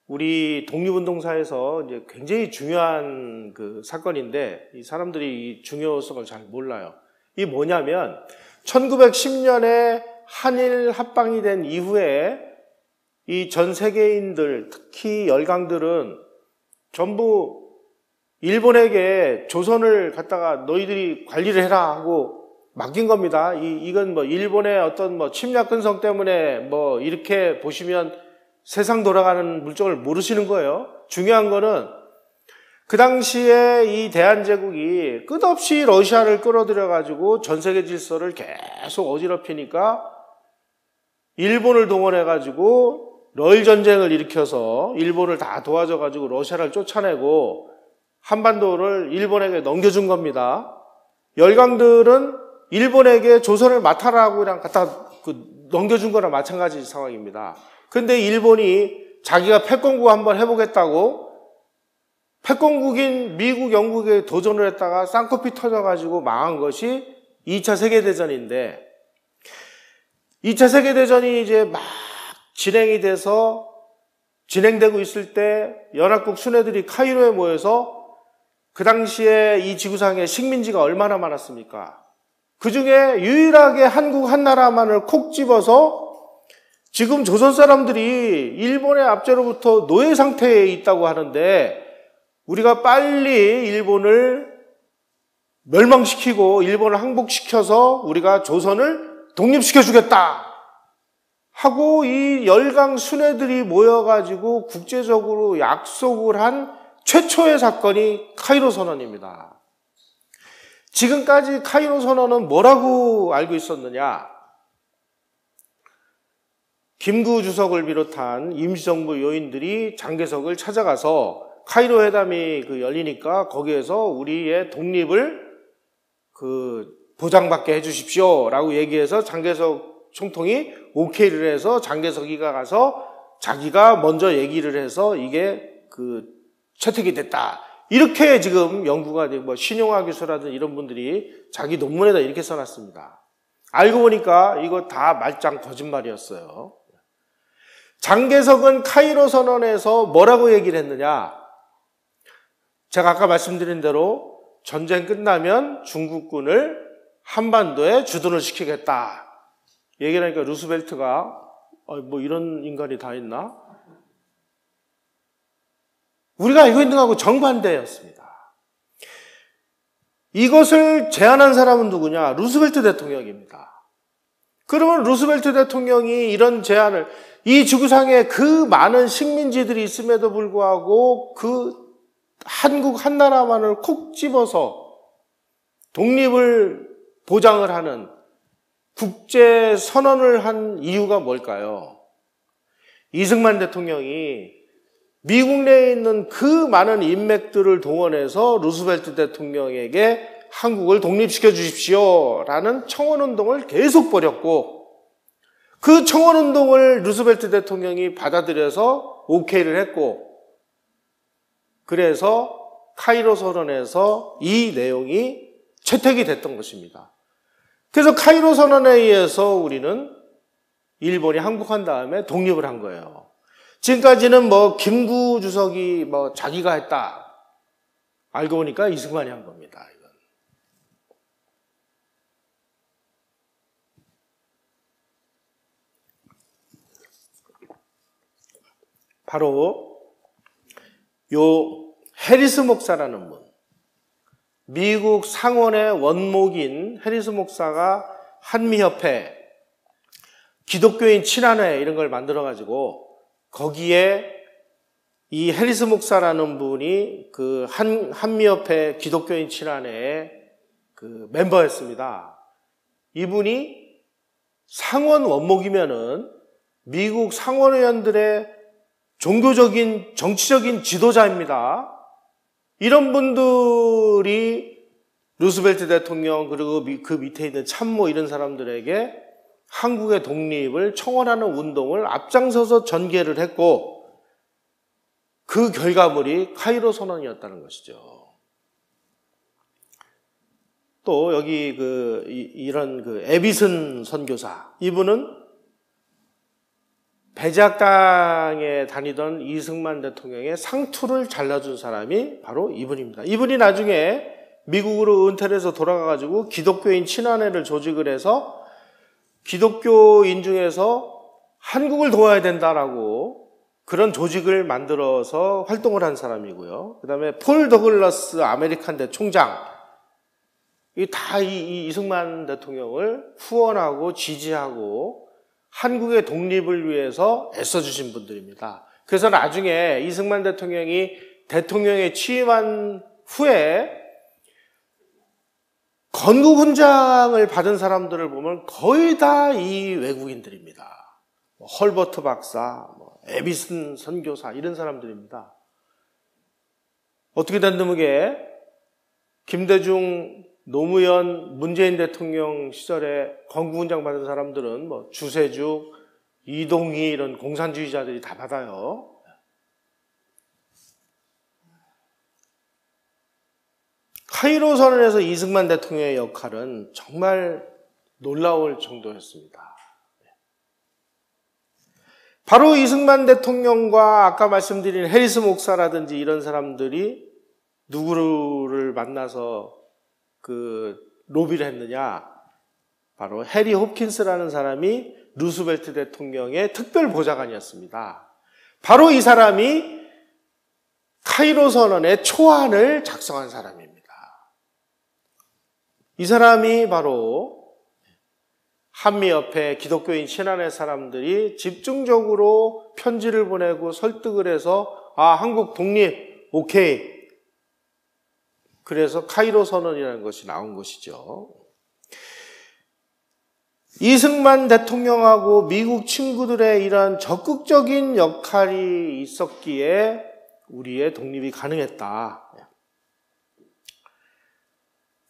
[SPEAKER 1] 우리 독립운동사에서 이제 굉장히 중요한 사건인데 이 사람들이 이 중요성을 잘 몰라요. 이게 뭐냐면 1910년에 한일 합방이 된 이후에 이 전 세계인들, 특히 열강들은 전부 일본에게 조선을 갖다가 너희들이 관리를 해라 하고 맡긴 겁니다. 이건 일본의 어떤 침략 근성 때문에 이렇게 보시면 세상 돌아가는 물정을 모르시는 거예요. 중요한 거는 그 당시에 이 대한제국이 끝없이 러시아를 끌어들여가지고 전 세계 질서를 계속 어지럽히니까 일본을 동원해가지고 러일 전쟁을 일으켜서 일본을 다 도와줘가지고 러시아를 쫓아내고 한반도를 일본에게 넘겨준 겁니다. 열강들은 일본에게 조선을 맡아라고 그냥 갖다 넘겨준 거랑 마찬가지 상황입니다. 근데 일본이 자기가 패권국 한번 해보겠다고 패권국인 미국, 영국에 도전을 했다가 쌍꺼풀 터져가지고 망한 것이 2차 세계대전인데 2차 세계대전이 이제 막 진행되고 있을 때 연합국 순회들이 카이로에 모여서 그 당시에 이 지구상에 식민지가 얼마나 많았습니까? 그 중에 유일하게 한국 한 나라만을 콕 집어서 지금 조선 사람들이 일본의 압제로부터 노예 상태에 있다고 하는데 우리가 빨리 일본을 멸망시키고 일본을 항복시켜서 우리가 조선을 독립시켜주겠다 하고 이 열강 순회들이 모여가지고 국제적으로 약속을 한 최초의 사건이 카이로 선언입니다. 지금까지 카이로 선언은 뭐라고 알고 있었느냐? 김구 주석을 비롯한 임시정부 요인들이 장개석을 찾아가서 카이로 회담이 열리니까 거기에서 우리의 독립을 보장받게 해주십시오 라고 얘기해서 장개석 총통이 오케이를 해서 장개석이가 가서 자기가 먼저 얘기를 해서 이게 채택이 됐다. 이렇게 지금 연구가 되고 신용화 교수라든 이런 분들이 자기 논문에다 이렇게 써놨습니다. 알고 보니까 이거 다 말짱 거짓말이었어요. 장개석은 카이로 선언에서 뭐라고 얘기를 했느냐? 제가 아까 말씀드린 대로 전쟁 끝나면 중국군을 한반도에 주둔을 시키겠다. 얘기를 하니까 루스벨트가 뭐 이런 인간이 다 있나? 우리가 알고 있는 거하고 정반대였습니다. 이것을 제안한 사람은 누구냐? 루스벨트 대통령입니다. 그러면 루스벨트 대통령이 이런 제안을 이 지구상에 그 많은 식민지들이 있음에도 불구하고 한국 한 나라만을 콕 집어서 독립을 보장을 하는 국제 선언을 한 이유가 뭘까요? 이승만 대통령이 미국 내에 있는 그 많은 인맥들을 동원해서 루스벨트 대통령에게 한국을 독립시켜 주십시오 라는 청원운동을 계속 벌였고 그 청원운동을 루스벨트 대통령이 받아들여서 오케이를 했고 그래서 카이로 선언에서 이 내용이 채택이 됐던 것입니다. 그래서 카이로 선언에 의해서 우리는 일본이 항복한 다음에 독립을 한 거예요. 지금까지는 김구 주석이 자기가 했다. 알고 보니까 이승만이 한 겁니다. 이건. 바로 요 해리스 목사라는 분, 미국 상원의 원목인 해리스 목사가 한미협회, 기독교인 친환회 이런 걸 만들어가지고 거기에 이 해리스 목사라는 분이 한미협회 기독교인 친환회의 멤버였습니다. 이분이 상원 원목이면은 미국 상원의원들의 종교적인, 정치적인 지도자입니다. 이런 분들이 루스벨트 대통령 그리고 그 밑에 있는 참모 이런 사람들에게 한국의 독립을 청원하는 운동을 앞장서서 전개를 했고 그 결과물이 카이로 선언이었다는 것이죠. 또 여기 이런 에비슨 선교사 이분은 배제학당에 다니던 이승만 대통령의 상투를 잘라준 사람이 바로 이분입니다. 이분이 나중에 미국으로 은퇴를 해서 돌아가가지고 기독교인 친환회를 조직을 해서 기독교인 중에서 한국을 도와야 된다라고 그런 조직을 만들어서 활동을 한 사람이고요. 그 다음에 폴 더글라스 아메리칸대 총장. 다 이승만 대통령을 후원하고 지지하고 한국의 독립을 위해서 애써주신 분들입니다. 그래서 나중에 이승만 대통령이 대통령에 취임한 후에 건국훈장을 받은 사람들을 보면 거의 다 이 외국인들입니다. 헐버트 박사, 에비슨 선교사 이런 사람들입니다. 어떻게 됐는게 김대중, 노무현, 문재인 대통령 시절에 건국훈장 받은 사람들은 주세죽, 이동희 이런 공산주의자들이 다 받아요. 카이로 선언에서 이승만 대통령의 역할은 정말 놀라울 정도였습니다. 바로 이승만 대통령과 아까 말씀드린 해리스 목사라든지 이런 사람들이 누구를 만나서 로비를 했느냐? 바로 해리 홉킨스라는 사람이 루스벨트 대통령의 특별 보좌관이었습니다. 바로 이 사람이 카이로 선언의 초안을 작성한 사람입니다. 이 사람이 바로 한미협회 기독교인 신안의 사람들이 집중적으로 편지를 보내고 설득을 해서 한국 독립 오케이. 그래서 카이로 선언이라는 것이 나온 것이죠. 이승만 대통령하고 미국 친구들의 이런 적극적인 역할이 있었기에 우리의 독립이 가능했다.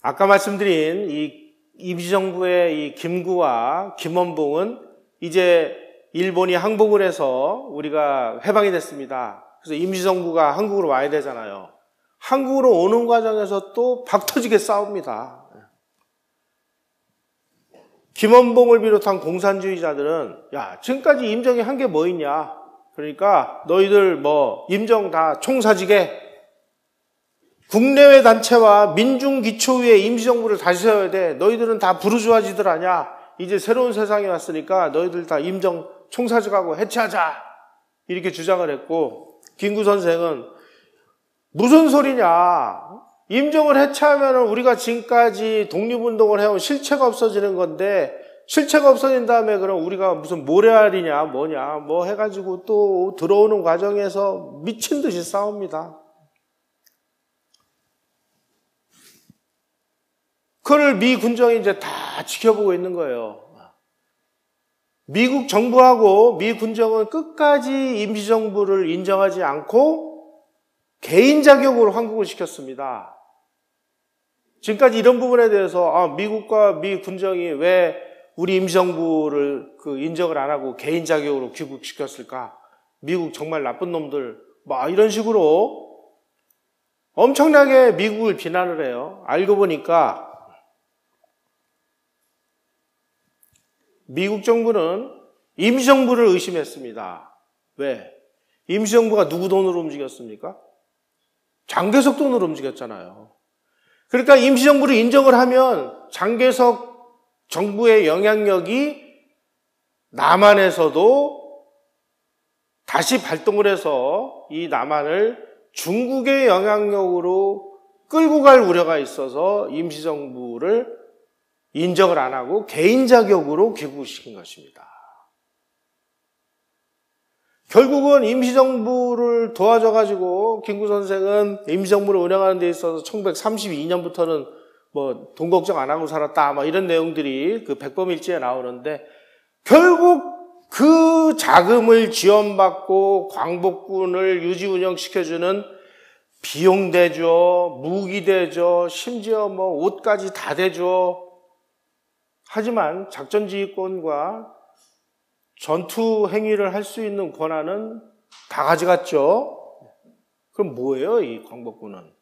[SPEAKER 1] 아까 말씀드린 이 임시정부의 이 김구와 김원봉은 이제 일본이 항복을 해서 우리가 해방이 됐습니다. 그래서 임시정부가 한국으로 와야 되잖아요. 한국으로 오는 과정에서 또 박터지게 싸웁니다. 김원봉을 비롯한 공산주의자들은 지금까지 임정이 한 게 뭐 있냐? 그러니까 너희들 임정 다 총사직에 국내외 단체와 민중기초위에 임시정부를 다시 세워야 돼. 너희들은 다 부르주아지들 아냐? 이제 새로운 세상이 왔으니까 너희들 다 임정 총사직하고 해체하자. 이렇게 주장을 했고, 김구 선생은 무슨 소리냐? 임정을 해체하면 우리가 지금까지 독립운동을 해온 실체가 없어지는 건데, 실체가 없어진 다음에 그럼 우리가 무슨 모래알이냐 뭐냐 해가지고 또 들어오는 과정에서 미친 듯이 싸웁니다. 그걸 미 군정이 이제 다 지켜보고 있는 거예요. 미국 정부하고 미 군정은 끝까지 임시정부를 인정하지 않고 개인 자격으로 환국을 시켰습니다. 지금까지 이런 부분에 대해서 미국과 미 군정이 왜 우리 임시정부를 인정을 안 하고 개인 자격으로 귀국시켰을까? 미국 정말 나쁜 놈들 이런 식으로 엄청나게 미국을 비난을 해요. 알고 보니까 미국 정부는 임시정부를 의심했습니다. 왜? 임시정부가 누구 돈으로 움직였습니까? 장개석 돈으로 움직였잖아요. 그러니까 임시정부를 인정을 하면 장개석 정부의 영향력이 남한에서도 다시 발동을 해서 이 남한을 중국의 영향력으로 끌고 갈 우려가 있어서 임시정부를 인정을 안 하고 개인 자격으로 귀국시킨 것입니다. 결국은 임시정부를 도와줘가지고 김구 선생은 임시정부를 운영하는 데 있어서 1932년부터는 돈 걱정 안 하고 살았다 이런 내용들이 그 백범일지에 나오는데, 결국 그 자금을 지원받고 광복군을 유지 운영시켜주는 비용 대줘, 무기 대줘, 심지어 옷까지 다 대줘. 하지만 작전지휘권과 전투 행위를 할 수 있는 권한은 다 가져갔죠. 그럼 뭐예요, 이 광복군은?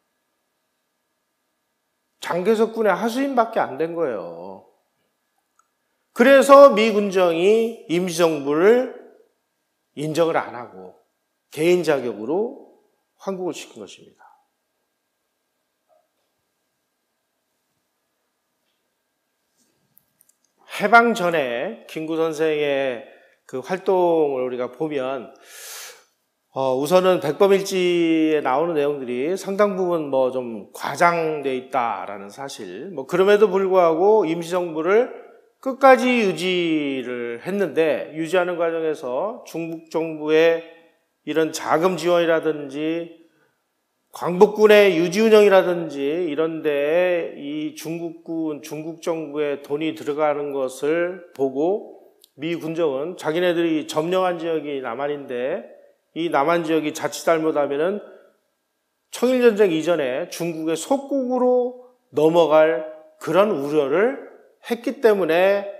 [SPEAKER 1] 장개석 군의 하수인밖에 안 된 거예요. 그래서 미 군정이 임시정부를 인정을 안 하고 개인 자격으로 환국을 시킨 것입니다. 해방 전에 김구 선생의 그 활동을 우리가 보면 우선은 백범일지에 나오는 내용들이 상당 부분 좀 과장돼 있다라는 사실. 그럼에도 불구하고 임시정부를 끝까지 유지를 했는데, 유지하는 과정에서 중국 정부의 이런 자금 지원이라든지 광복군의 유지 운영이라든지 이런 데에 이 중국 정부의 돈이 들어가는 것을 보고 미 군정은 자기네들이 점령한 지역이 남한인데, 이 남한 지역이 자칫 잘못하면은 청일전쟁 이전에 중국의 속국으로 넘어갈 그런 우려를 했기 때문에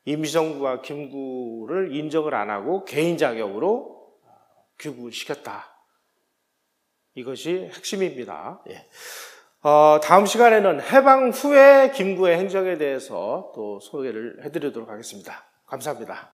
[SPEAKER 1] 임시정부와 김구를 인정을 안 하고 개인 자격으로 귀국을 시켰다. 이것이 핵심입니다. 다음 시간에는 해방 후의 김구의 행적에 대해서 또 소개를 해드리도록 하겠습니다. 감사합니다.